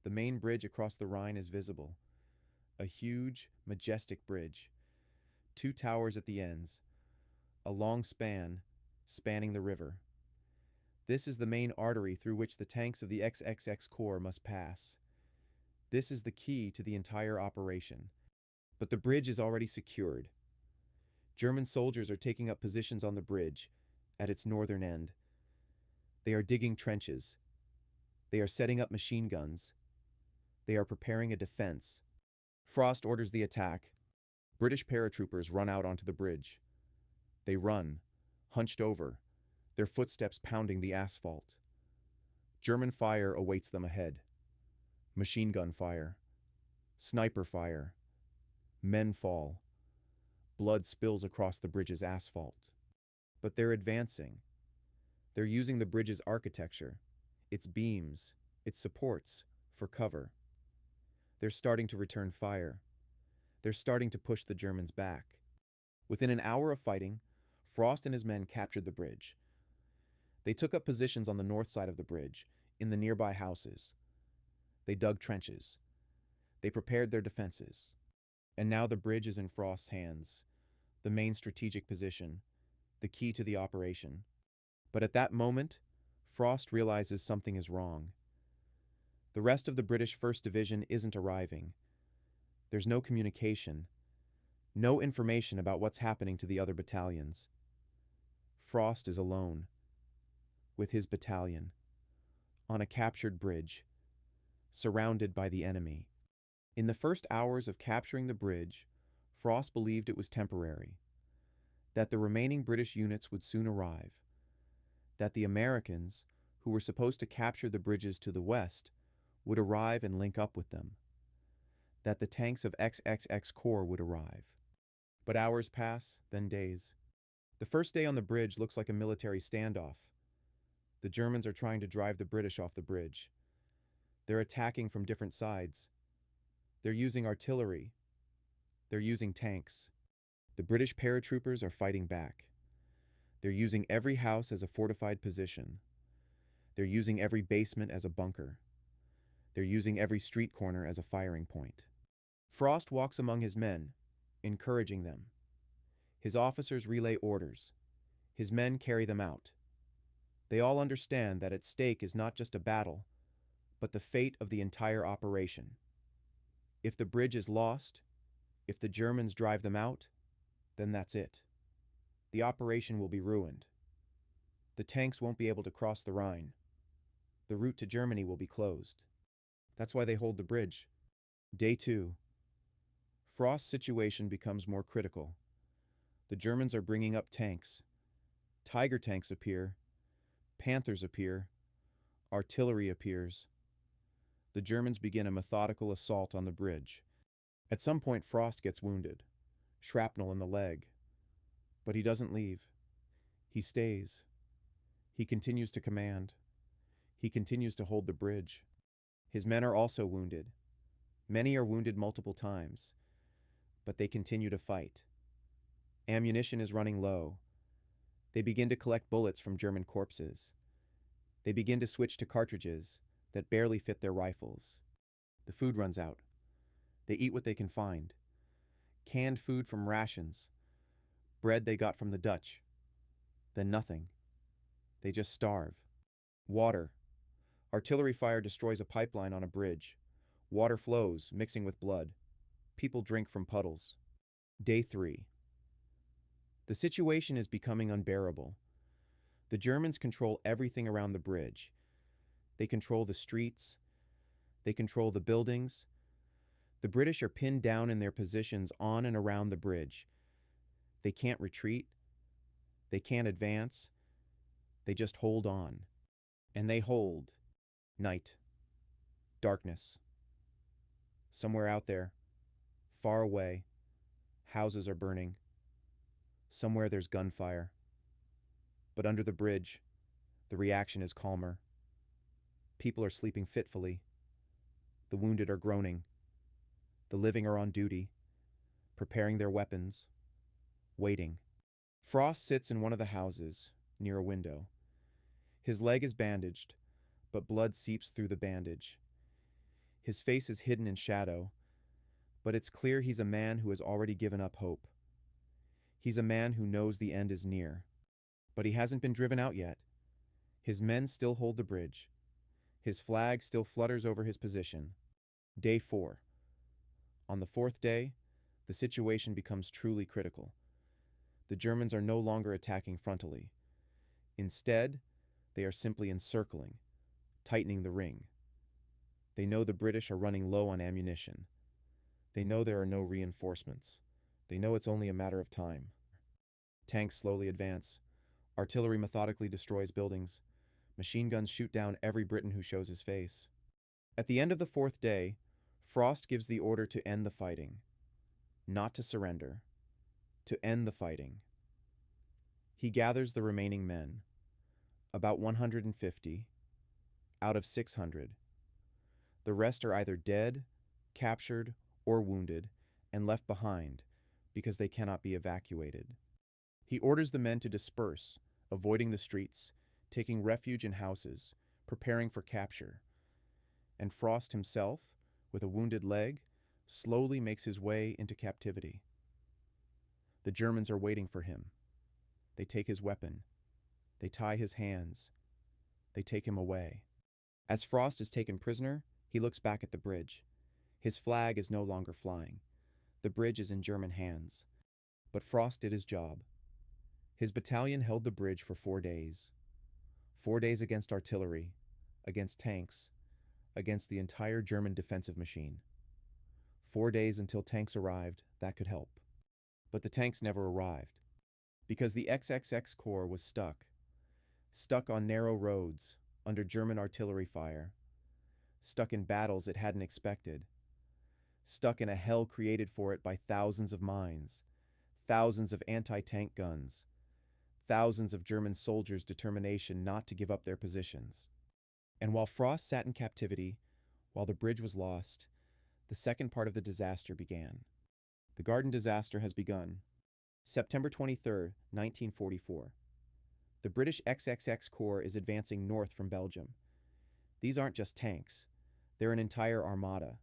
the main bridge across the Rhine is visible. A huge, majestic bridge. 2 towers at the ends. A long span, spanning the river. This is the main artery through which the tanks of the XXX Corps must pass. This is the key to the entire operation. But the bridge is already secured. German soldiers are taking up positions on the bridge, at its northern end. They are digging trenches. They are setting up machine guns. They are preparing a defense. Frost orders the attack. British paratroopers run out onto the bridge. They run, hunched over, their footsteps pounding the asphalt. German fire awaits them ahead. Machine gun fire. Sniper fire. Men fall. Blood spills across the bridge's asphalt. But they're advancing. They're using the bridge's architecture, its beams, its supports, for cover. They're starting to return fire. They're starting to push the Germans back. Within an hour of fighting, Frost and his men captured the bridge. They took up positions on the north side of the bridge, in the nearby houses. They dug trenches. They prepared their defenses. And now the bridge is in Frost's hands, the main strategic position, the key to the operation. But at that moment, Frost realizes something is wrong. The rest of the British 1st Division isn't arriving. There's no communication, no information about what's happening to the other battalions. Frost is alone, with his battalion, on a captured bridge, surrounded by the enemy. In the first hours of capturing the bridge, Frost believed it was temporary, that the remaining British units would soon arrive, that the Americans, who were supposed to capture the bridges to the west, would arrive and link up with them, that the tanks of XXX Corps would arrive. But hours pass, then days. The first day on the bridge looks like a military standoff. The Germans are trying to drive the British off the bridge. They're attacking from different sides. They're using artillery. They're using tanks. The British paratroopers are fighting back. They're using every house as a fortified position. They're using every basement as a bunker. They're using every street corner as a firing point. Frost walks among his men, encouraging them. His officers relay orders. His men carry them out. They all understand that at stake is not just a battle, but the fate of the entire operation. If the bridge is lost, if the Germans drive them out, then that's it. The operation will be ruined. The tanks won't be able to cross the Rhine. The route to Germany will be closed. That's why they hold the bridge. Day 2. Frost's situation becomes more critical. The Germans are bringing up tanks. Tiger tanks appear. Panthers appear. Artillery appears. The Germans begin a methodical assault on the bridge. At some point, Frost gets wounded, shrapnel in the leg. But he doesn't leave. He stays. He continues to command. He continues to hold the bridge. His men are also wounded. Many are wounded multiple times, but they continue to fight. Ammunition is running low. They begin to collect bullets from German corpses. They begin to switch to cartridges that barely fit their rifles. The food runs out. They eat what they can find. Canned food from rations. Bread they got from the Dutch. Then nothing. They just starve. Water. Artillery fire destroys a pipeline on a bridge. Water flows, mixing with blood. People drink from puddles. Day 3. The situation is becoming unbearable. The Germans control everything around the bridge. They control the streets. They control the buildings. The British are pinned down in their positions on and around the bridge. They can't retreat. They can't advance. They just hold on. And they hold. Night. Darkness. Somewhere out there, far away, houses are burning. Somewhere there's gunfire. But under the bridge, the reaction is calmer. People are sleeping fitfully. The wounded are groaning. The living are on duty, preparing their weapons, waiting. Frost sits in one of the houses, near a window. His leg is bandaged, but blood seeps through the bandage. His face is hidden in shadow, but it's clear he's a man who has already given up hope. He's a man who knows the end is near, but he hasn't been driven out yet. His men still hold the bridge. His flag still flutters over his position. Day 4. On the 4th day, the situation becomes truly critical. The Germans are no longer attacking frontally. Instead, they are simply encircling, tightening the ring. They know the British are running low on ammunition. They know there are no reinforcements. They know it's only a matter of time. Tanks slowly advance. Artillery methodically destroys buildings. Machine guns shoot down every Briton who shows his face. At the end of the 4th day, Frost gives the order to end the fighting, not to surrender. to end the fighting. He gathers the remaining men, about 150, out of 600. The rest are either dead, captured, or wounded, and left behind because they cannot be evacuated. He orders the men to disperse, avoiding the streets, taking refuge in houses, preparing for capture. And Frost himself, with a wounded leg, slowly makes his way into captivity. The Germans are waiting for him. They take his weapon. They tie his hands. They take him away. As Frost is taken prisoner, he looks back at the bridge. His flag is no longer flying. The bridge is in German hands. But Frost did his job. His battalion held the bridge for 4 days. 4 days against artillery, against tanks, against the entire German defensive machine. 4 days until tanks arrived that could help. But the tanks never arrived, because the XXX Corps was stuck on narrow roads, under German artillery fire, stuck in battles it hadn't expected, stuck in a hell created for it by thousands of mines, thousands of anti-tank guns, thousands of German soldiers' determination not to give up their positions. And while Frost sat in captivity, while the bridge was lost, the second part of the disaster began. The Garden disaster has begun. September 23, 1944. The British XXX Corps is advancing north from Belgium. These aren't just tanks. They're an entire armada.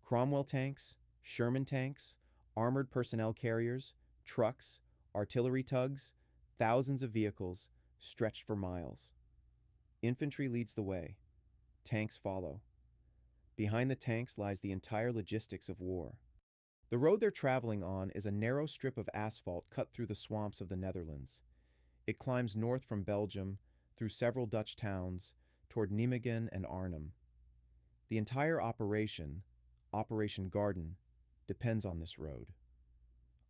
Cromwell tanks, Sherman tanks, armored personnel carriers, trucks, artillery tugs, thousands of vehicles, stretched for miles. Infantry leads the way. Tanks follow. Behind the tanks lies the entire logistics of war. The road they're traveling on is a narrow strip of asphalt cut through the swamps of the Netherlands. It climbs north from Belgium, through several Dutch towns, toward Nijmegen and Arnhem. The entire operation, Operation Garden, depends on this road.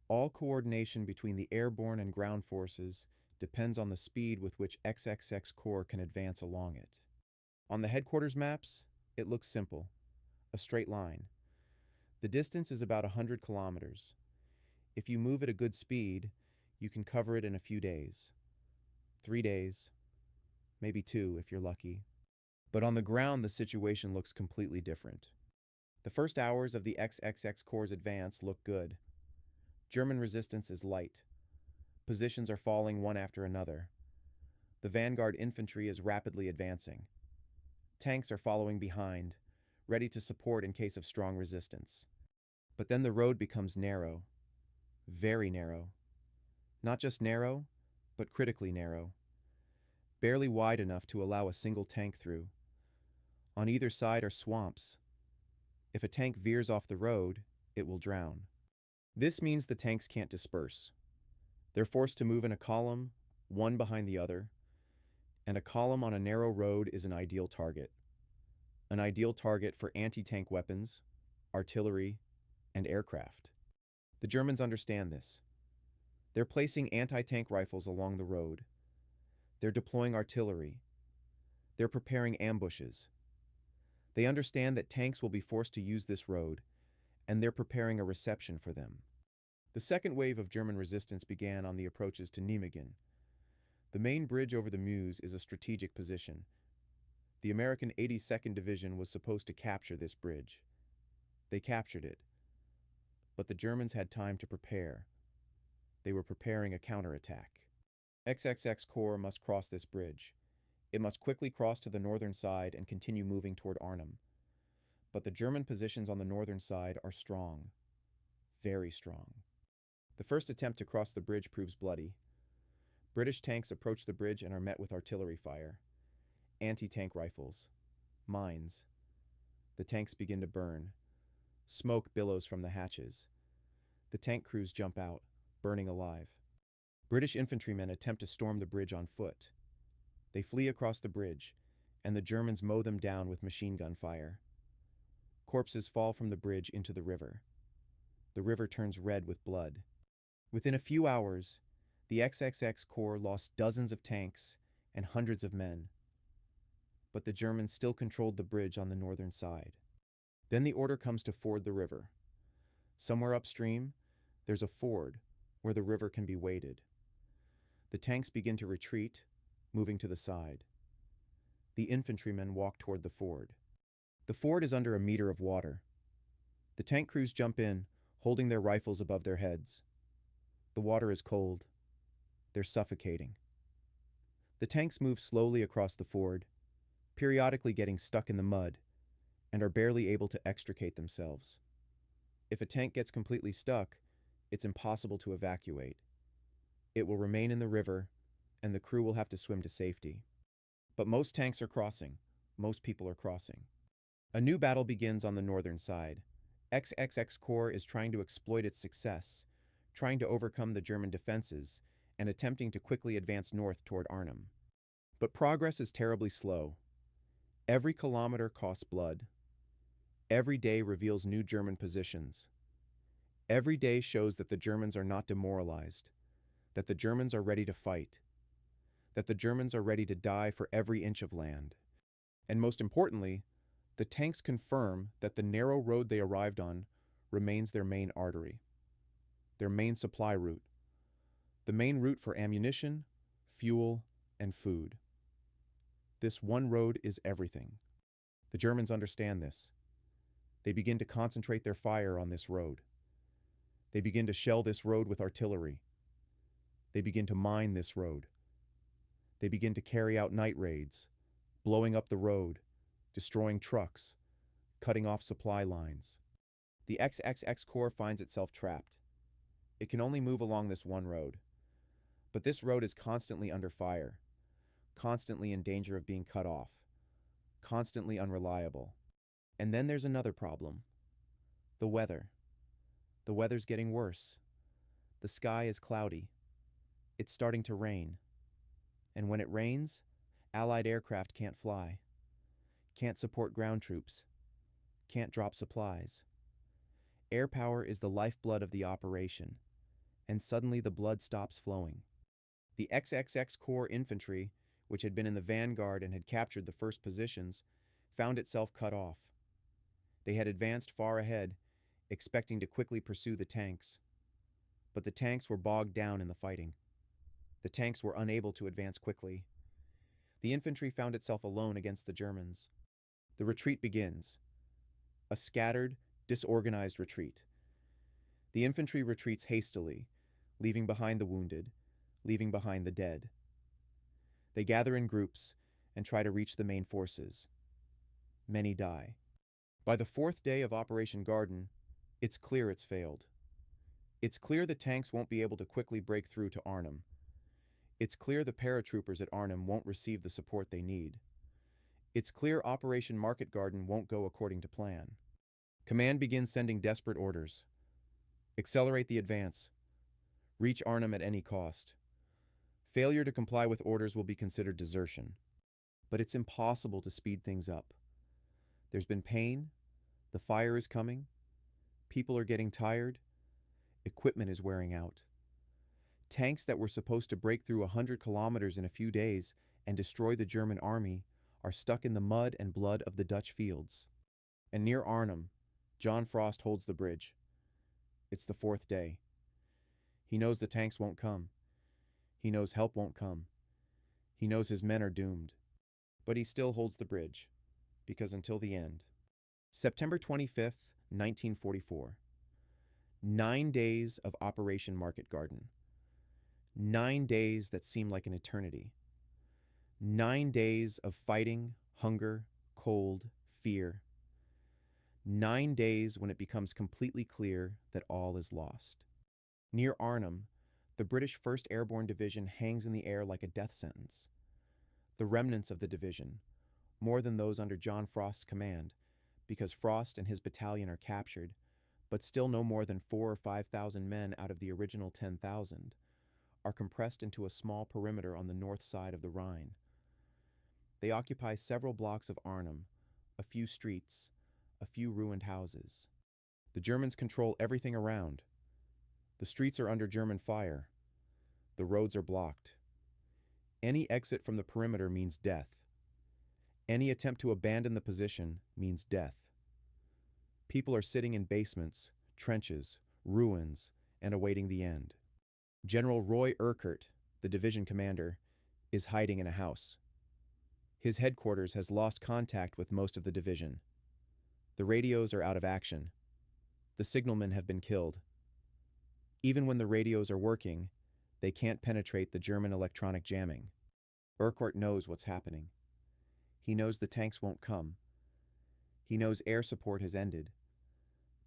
All coordination between the airborne and ground forces depends on the speed with which XXX Corps can advance along it. On the headquarters maps, it looks simple, a straight line. The distance is about 100 kilometers. If you move at a good speed, you can cover it in a few days. 3 days, maybe 2 if you're lucky. But on the ground, the situation looks completely different. The first hours of the XXX Corps' advance look good. German resistance is light. Positions are falling one after another. The vanguard infantry is rapidly advancing. Tanks are following behind, ready to support in case of strong resistance. But then the road becomes narrow, very narrow. Not just narrow, but critically narrow. Barely wide enough to allow a single tank through. On either side are swamps. If a tank veers off the road, it will drown. This means the tanks can't disperse. They're forced to move in a column, one behind the other, and a column on a narrow road is an ideal target. An ideal target for anti-tank weapons, artillery, and aircraft. The Germans understand this. They're placing anti-tank rifles along the road. They're deploying artillery. They're preparing ambushes. They understand that tanks will be forced to use this road, and they're preparing a reception for them. The second wave of German resistance began on the approaches to Nijmegen. The main bridge over the Meuse is a strategic position. The American 82nd Division was supposed to capture this bridge. They captured it. But the Germans had time to prepare. They were preparing a counterattack. XXX Corps must cross this bridge. It must quickly cross to the northern side and continue moving toward Arnhem. But the German positions on the northern side are strong. Very strong. The first attempt to cross the bridge proves bloody. British tanks approach the bridge and are met with artillery fire, anti-tank rifles, mines. The tanks begin to burn. Smoke billows from the hatches. The tank crews jump out, burning alive. British infantrymen attempt to storm the bridge on foot. They flee across the bridge, and the Germans mow them down with machine gun fire. Corpses fall from the bridge into the river. The river turns red with blood. Within a few hours, the XXX Corps lost dozens of tanks and hundreds of men. But the Germans still controlled the bridge on the northern side. Then the order comes to ford the river. Somewhere upstream, there's a ford where the river can be waded. The tanks begin to retreat, moving to the side. The infantrymen walk toward the ford. The ford is under a meter of water. The tank crews jump in, holding their rifles above their heads. The water is cold. They're suffocating. The tanks move slowly across the ford, periodically getting stuck in the mud, and are barely able to extricate themselves. If a tank gets completely stuck, it's impossible to evacuate. It will remain in the river, and the crew will have to swim to safety. But most tanks are crossing. Most people are crossing. A new battle begins on the northern side. XXX Corps is trying to exploit its success, trying to overcome the German defenses, and attempting to quickly advance north toward Arnhem. But progress is terribly slow. Every kilometer costs blood. Every day reveals new German positions. Every day shows that the Germans are not demoralized, that the Germans are ready to fight, that the Germans are ready to die for every inch of land. And most importantly, the tanks confirm that the narrow road they arrived on remains their main artery, their main supply route, the main route for ammunition, fuel, and food. This one road is everything. The Germans understand this. They begin to concentrate their fire on this road. They begin to shell this road with artillery. They begin to mine this road. They begin to carry out night raids, blowing up the road, destroying trucks, cutting off supply lines. The XXX Corps finds itself trapped. It can only move along this one road. But this road is constantly under fire, constantly in danger of being cut off, constantly unreliable. And then there's another problem. The weather. The weather's getting worse. The sky is cloudy. It's starting to rain. And when it rains, Allied aircraft can't fly, can't support ground troops, can't drop supplies. Air power is the lifeblood of the operation, and suddenly the blood stops flowing. The XXX Corps infantry, which had been in the vanguard and had captured the first positions, found itself cut off. They had advanced far ahead, expecting to quickly pursue the tanks. But the tanks were bogged down in the fighting. The tanks were unable to advance quickly. The infantry found itself alone against the Germans. The retreat begins. A scattered, disorganized retreat. The infantry retreats hastily, leaving behind the wounded, leaving behind the dead. They gather in groups and try to reach the main forces. Many die. By the fourth day of Operation Garden, it's clear it's failed. It's clear the tanks won't be able to quickly break through to Arnhem. It's clear the paratroopers at Arnhem won't receive the support they need. It's clear Operation Market Garden won't go according to plan. Command begins sending desperate orders. Accelerate the advance. Reach Arnhem at any cost. Failure to comply with orders will be considered desertion. But it's impossible to speed things up. There's been pain, the fire is coming, people are getting tired, equipment is wearing out. Tanks that were supposed to break through 100 kilometers in a few days and destroy the German army are stuck in the mud and blood of the Dutch fields. And near Arnhem, John Frost holds the bridge. It's the fourth day. He knows the tanks won't come. He knows help won't come. He knows his men are doomed. But he still holds the bridge, because until the end. September 25th, 1944. 9 days of Operation Market Garden. 9 days that seem like an eternity. 9 days of fighting, hunger, cold, fear. 9 days when it becomes completely clear that all is lost. Near Arnhem, the British 1st Airborne Division hangs in the air like a death sentence. The remnants of the division, more than those under John Frost's command, because Frost and his battalion are captured, but still no more than 4,000 or 5,000 men out of the original 10,000, are compressed into a small perimeter on the north side of the Rhine. They occupy several blocks of Arnhem, a few streets, a few ruined houses. The Germans control everything around. The streets are under German fire. The roads are blocked. Any exit from the perimeter means death. Any attempt to abandon the position means death. People are sitting in basements, trenches, ruins, and awaiting the end. General Roy Urquhart, the division commander, is hiding in a house. His headquarters has lost contact with most of the division. The radios are out of action. The signalmen have been killed. Even when the radios are working, they can't penetrate the German electronic jamming. Urquhart knows what's happening. He knows the tanks won't come. He knows air support has ended.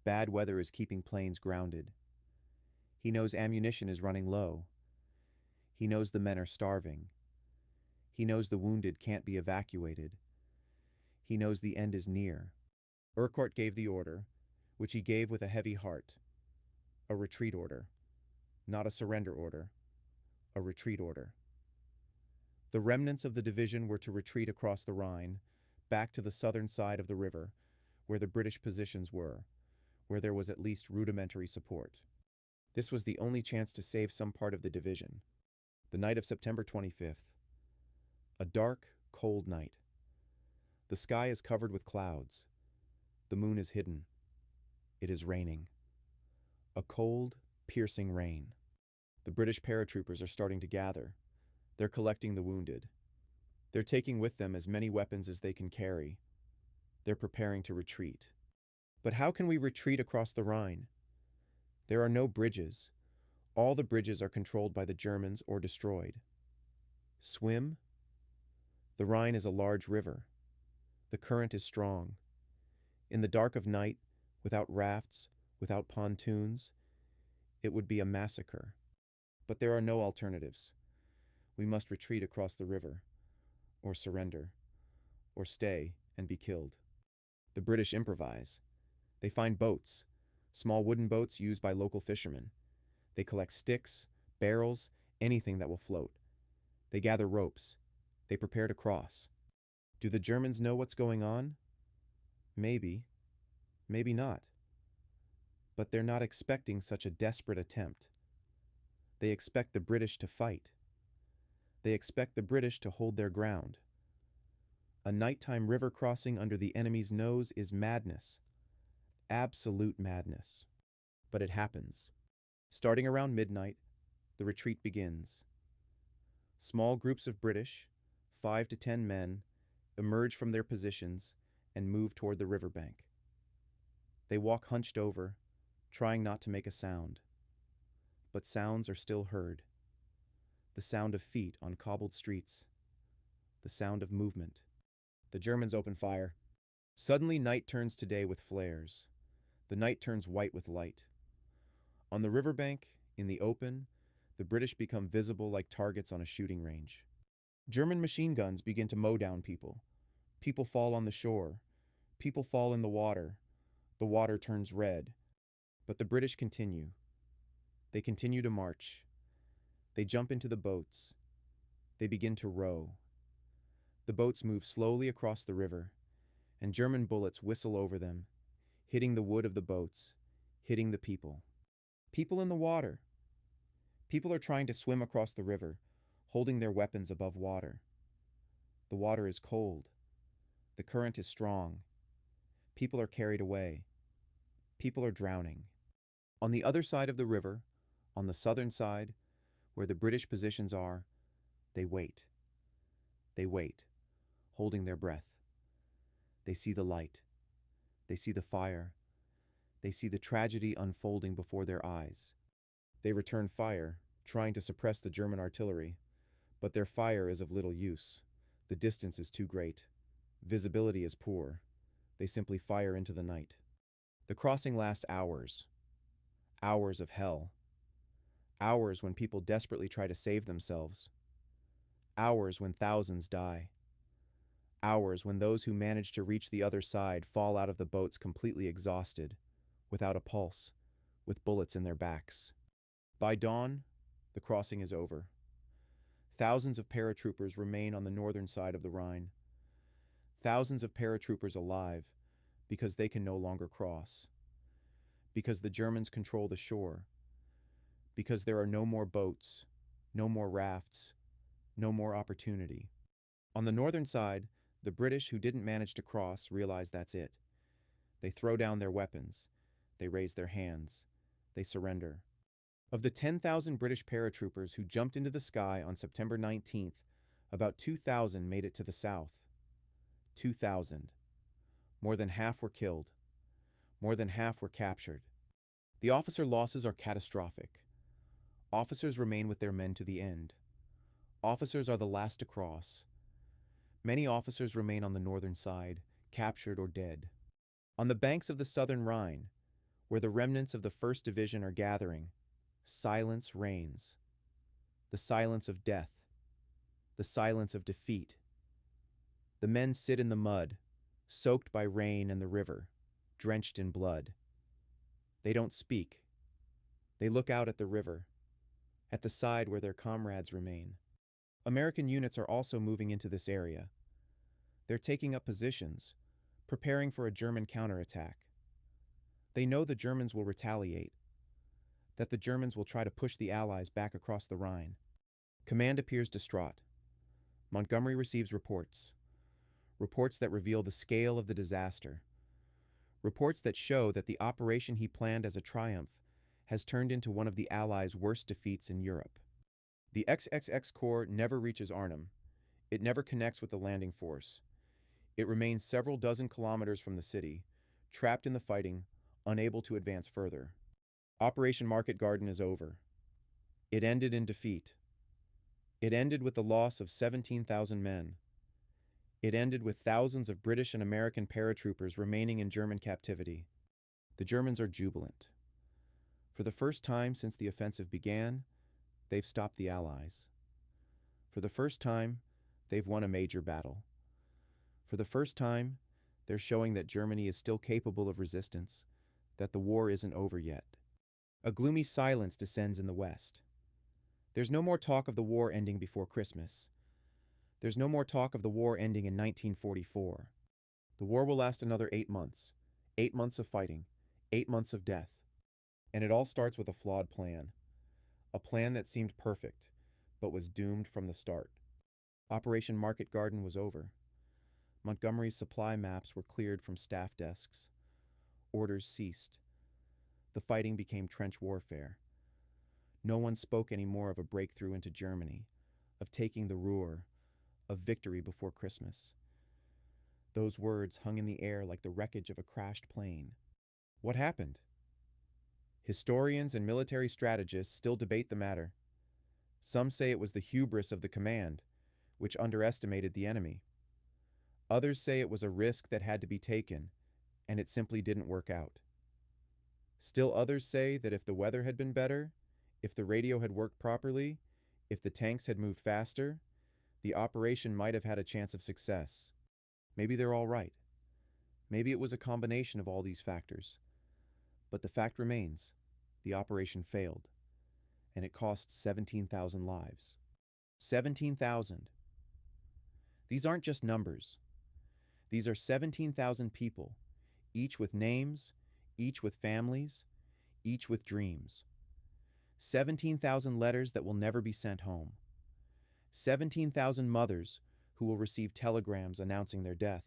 Bad weather is keeping planes grounded. He knows ammunition is running low. He knows the men are starving. He knows the wounded can't be evacuated. He knows the end is near. Urquhart gave the order, which he gave with a heavy heart. A retreat order. Not a surrender order. A retreat order. The remnants of the division were to retreat across the Rhine, back to the southern side of the river, where the British positions were, where there was at least rudimentary support. This was the only chance to save some part of the division. The night of September 25th. A dark, cold night. The sky is covered with clouds. The moon is hidden. It is raining. A cold, piercing rain. The British paratroopers are starting to gather. They're collecting the wounded. They're taking with them as many weapons as they can carry. They're preparing to retreat. But how can we retreat across the Rhine? There are no bridges. All the bridges are controlled by the Germans or destroyed. Swim? The Rhine is a large river. The current is strong. In the dark of night, without rafts, without pontoons, it would be a massacre. But there are no alternatives. We must retreat across the river, or surrender, or stay and be killed. The British improvise. They find boats, small wooden boats used by local fishermen. They collect sticks, barrels, anything that will float. They gather ropes. They prepare to cross. Do the Germans know what's going on? Maybe. Maybe not. But they're not expecting such a desperate attempt. They expect the British to fight. They expect the British to hold their ground. A nighttime river crossing under the enemy's nose is madness. Absolute madness. But it happens. Starting around midnight, the retreat begins. Small groups of British, 5 to 10 men, emerge from their positions and move toward the riverbank. They walk hunched over, trying not to make a sound. But sounds are still heard. The sound of feet on cobbled streets. The sound of movement. The Germans open fire. Suddenly night turns to day with flares. The night turns white with light. On the riverbank, in the open, the British become visible like targets on a shooting range. German machine guns begin to mow down people. People fall on the shore. People fall in the water. The water turns red. But the British continue. They continue to march. They jump into the boats. They begin to row. The boats move slowly across the river, and German bullets whistle over them, hitting the wood of the boats, hitting the people. People in the water. People are trying to swim across the river, holding their weapons above water. The water is cold. The current is strong. People are carried away. People are drowning. On the other side of the river, on the southern side, where the British positions are, they wait. They wait, holding their breath. They see the light. They see the fire. They see the tragedy unfolding before their eyes. They return fire, trying to suppress the German artillery, but their fire is of little use. The distance is too great. Visibility is poor. They simply fire into the night. The crossing lasts hours. Hours of hell. Hours when people desperately try to save themselves. Hours when thousands die. Hours when those who manage to reach the other side fall out of the boats completely exhausted, without a pulse, with bullets in their backs. By dawn, the crossing is over. Thousands of paratroopers remain on the northern side of the Rhine. Thousands of paratroopers alive because they can no longer cross. Because the Germans control the shore. Because there are no more boats, no more rafts, no more opportunity. On the northern side, the British who didn't manage to cross realize that's it. They throw down their weapons. They raise their hands. They surrender. Of the 10,000 British paratroopers who jumped into the sky on September 19th, about 2,000 made it to the south. 2,000. More than half were killed. More than half were captured. The officer losses are catastrophic. Officers remain with their men to the end. Officers are the last to cross. Many officers remain on the northern side, captured or dead. On the banks of the southern Rhine, where the remnants of the 1st Division are gathering, silence reigns. The silence of death. The silence of defeat. The men sit in the mud, soaked by rain and the river, drenched in blood. They don't speak. They look out at the river, at the side where their comrades remain. American units are also moving into this area. They're taking up positions, preparing for a German counterattack. They know the Germans will retaliate, that the Germans will try to push the Allies back across the Rhine. Command appears distraught. Montgomery receives reports that reveal the scale of the disaster. Reports that show that the operation he planned as a triumph has turned into one of the Allies' worst defeats in Europe. The XXX Corps never reaches Arnhem. It never connects with the landing force. It remains several dozen kilometers from the city, trapped in the fighting, unable to advance further. Operation Market Garden is over. It ended in defeat. It ended with the loss of 17,000 men. It ended with thousands of British and American paratroopers remaining in German captivity. The Germans are jubilant. For the first time since the offensive began, they've stopped the Allies. For the first time, they've won a major battle. For the first time, they're showing that Germany is still capable of resistance, that the war isn't over yet. A gloomy silence descends in the West. There's no more talk of the war ending before Christmas. There's no more talk of the war ending in 1944. The war will last another 8 months. 8 months of fighting. 8 months of death. And it all starts with a flawed plan. A plan that seemed perfect, but was doomed from the start. Operation Market Garden was over. Montgomery's supply maps were cleared from staff desks. Orders ceased. The fighting became trench warfare. No one spoke anymore of a breakthrough into Germany, of taking the Ruhr, of victory before Christmas. Those words hung in the air like the wreckage of a crashed plane. What happened? Historians and military strategists still debate the matter. Some say it was the hubris of the command, which underestimated the enemy. Others say it was a risk that had to be taken, and it simply didn't work out. Still others say that if the weather had been better, if the radio had worked properly, if the tanks had moved faster, the operation might have had a chance of success. Maybe they're all right. Maybe it was a combination of all these factors. But the fact remains, the operation failed, and it cost 17,000 lives. 17,000. These aren't just numbers. These are 17,000 people, each with names, each with families, each with dreams. 17,000 letters that will never be sent home. 17,000 mothers who will receive telegrams announcing their death.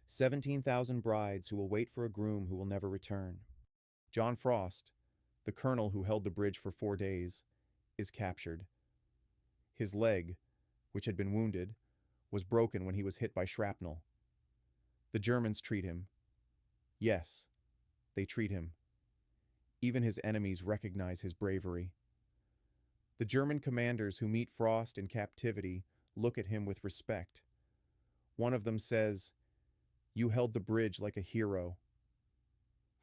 17,000 brides who will wait for a groom who will never return. John Frost, the colonel who held the bridge for 4 days, is captured. His leg, which had been wounded, was broken when he was hit by shrapnel. The Germans treat him. Yes, they treat him. Even his enemies recognize his bravery. The German commanders who meet Frost in captivity look at him with respect. One of them says, "You held the bridge like a hero."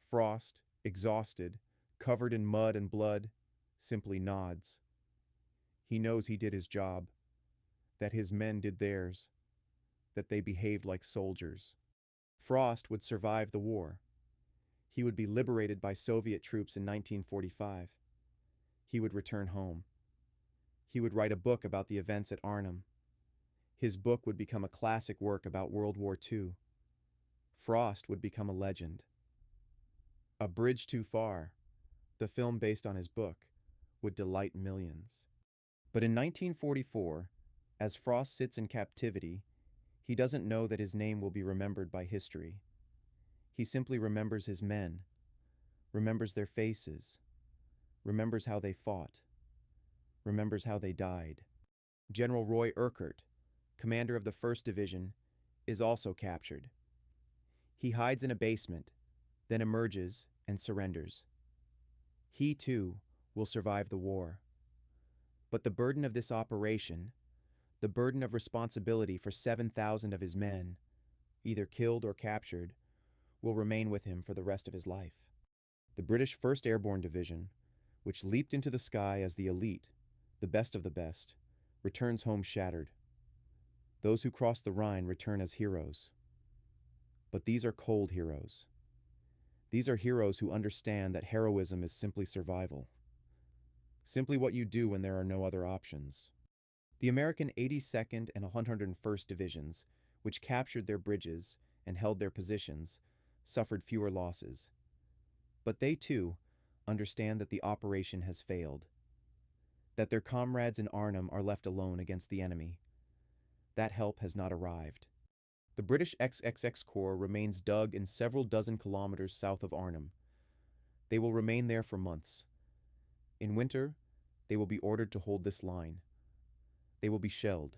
Frost, exhausted, covered in mud and blood, simply nods. He knows he did his job, that his men did theirs, that they behaved like soldiers. Frost would survive the war. He would be liberated by Soviet troops in 1945. He would return home. He would write a book about the events at Arnhem. His book would become a classic work about World War II. Frost would become a legend. A Bridge Too Far, the film based on his book, would delight millions. But in 1944, as Frost sits in captivity, he doesn't know that his name will be remembered by history. He simply remembers his men, remembers their faces, remembers how they fought, remembers how they died. General Roy Urquhart, commander of the 1st Division, is also captured. He hides in a basement, then emerges and surrenders. He, too, will survive the war. But the burden of this operation, the burden of responsibility for 7,000 of his men, either killed or captured, will remain with him for the rest of his life. The British 1st Airborne Division, which leaped into the sky as the elite, the best of the best, returns home shattered. Those who cross the Rhine return as heroes. But these are cold heroes. These are heroes who understand that heroism is simply survival. Simply what you do when there are no other options. The American 82nd and 101st Divisions, which captured their bridges and held their positions, suffered fewer losses. But they, too, understand that the operation has failed, that their comrades in Arnhem are left alone against the enemy. That help has not arrived. The British XXX Corps remains dug in several dozen kilometers south of Arnhem. They will remain there for months. In winter, they will be ordered to hold this line. They will be shelled.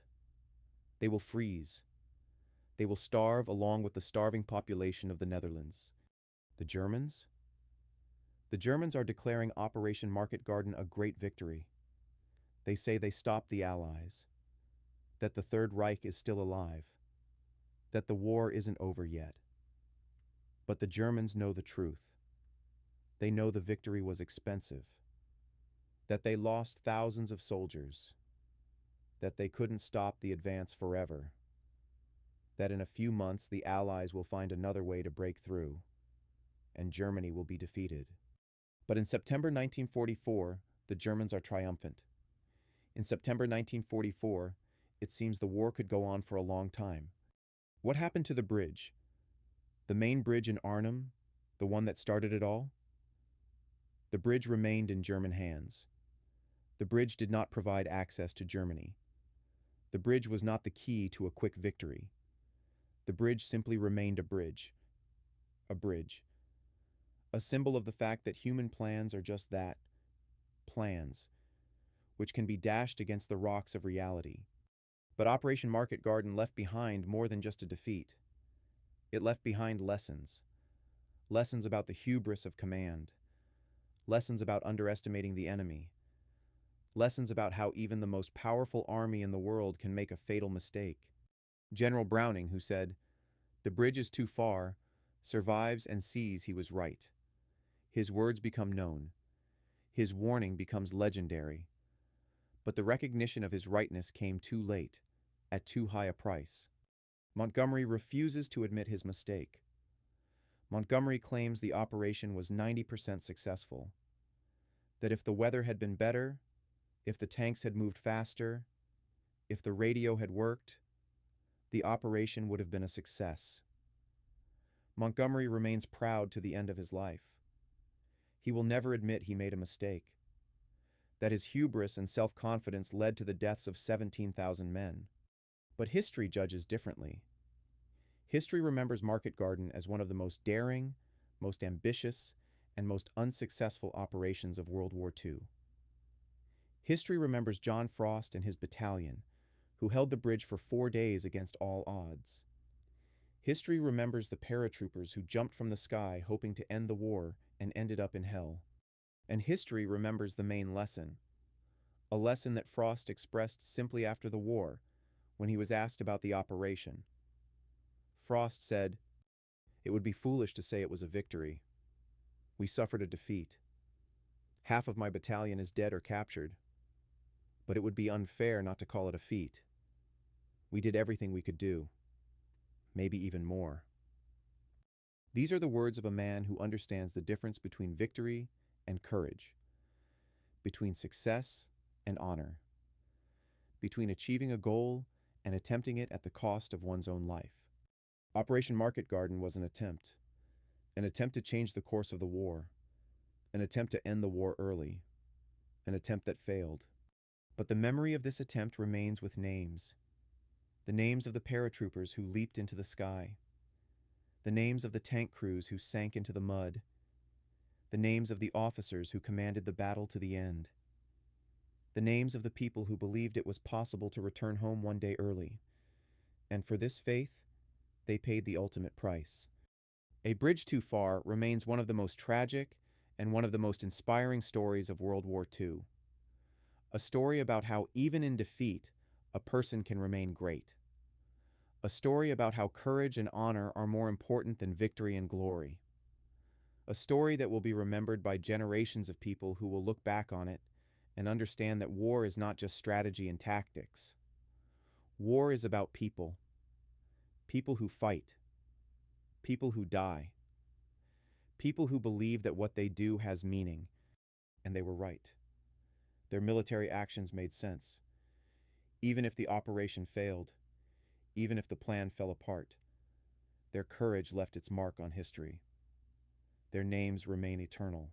They will freeze. They will starve along with the starving population of the Netherlands. The Germans? The Germans are declaring Operation Market Garden a great victory. They say they stopped the Allies, that the Third Reich is still alive, that the war isn't over yet. But the Germans know the truth. They know the victory was expensive, that they lost thousands of soldiers, that they couldn't stop the advance forever, that in a few months the Allies will find another way to break through, and Germany will be defeated. But in September 1944, the Germans are triumphant. In September 1944, it seems the war could go on for a long time. What happened to the bridge? The main bridge in Arnhem, the one that started it all? The bridge remained in German hands. The bridge did not provide access to Germany. The bridge was not the key to a quick victory. The bridge simply remained a bridge. A bridge. A symbol of the fact that human plans are just that, plans, which can be dashed against the rocks of reality. But Operation Market Garden left behind more than just a defeat. It left behind lessons. Lessons about the hubris of command. Lessons about underestimating the enemy. Lessons about how even the most powerful army in the world can make a fatal mistake. General Browning, who said, "The bridge is too far," survives and sees he was right. His words become known. His warning becomes legendary. But the recognition of his rightness came too late, at too high a price. Montgomery refuses to admit his mistake. Montgomery claims the operation was 90% successful, that if the weather had been better, if the tanks had moved faster, if the radio had worked, the operation would have been a success. Montgomery remains proud to the end of his life. He will never admit he made a mistake, that his hubris and self-confidence led to the deaths of 17,000 men. But history judges differently. History remembers Market Garden as one of the most daring, most ambitious, and most unsuccessful operations of World War II. History remembers John Frost and his battalion, who held the bridge for 4 days against all odds. History remembers the paratroopers who jumped from the sky hoping to end the war and ended up in hell. And history remembers the main lesson, a lesson that Frost expressed simply after the war when he was asked about the operation. Frost said, "It would be foolish to say it was a victory. We suffered a defeat. Half of my battalion is dead or captured. But it would be unfair not to call it a feat. We did everything we could do. Maybe even more." These are the words of a man who understands the difference between victory and courage, between success and honor, between achieving a goal and attempting it at the cost of one's own life. Operation Market Garden was an attempt to change the course of the war, an attempt to end the war early, an attempt that failed. But the memory of this attempt remains with names, the names of the paratroopers who leaped into the sky, the names of the tank crews who sank into the mud, the names of the officers who commanded the battle to the end, the names of the people who believed it was possible to return home one day early, and for this faith, they paid the ultimate price. A Bridge Too Far remains one of the most tragic and one of the most inspiring stories of World War II. A story about how even in defeat, a person can remain great. A story about how courage and honor are more important than victory and glory. A story that will be remembered by generations of people who will look back on it and understand that war is not just strategy and tactics. War is about people. People who fight. People who die. People who believe that what they do has meaning. And they were right. Their military actions made sense. Even if the operation failed, even if the plan fell apart, their courage left its mark on history. Their names remain eternal.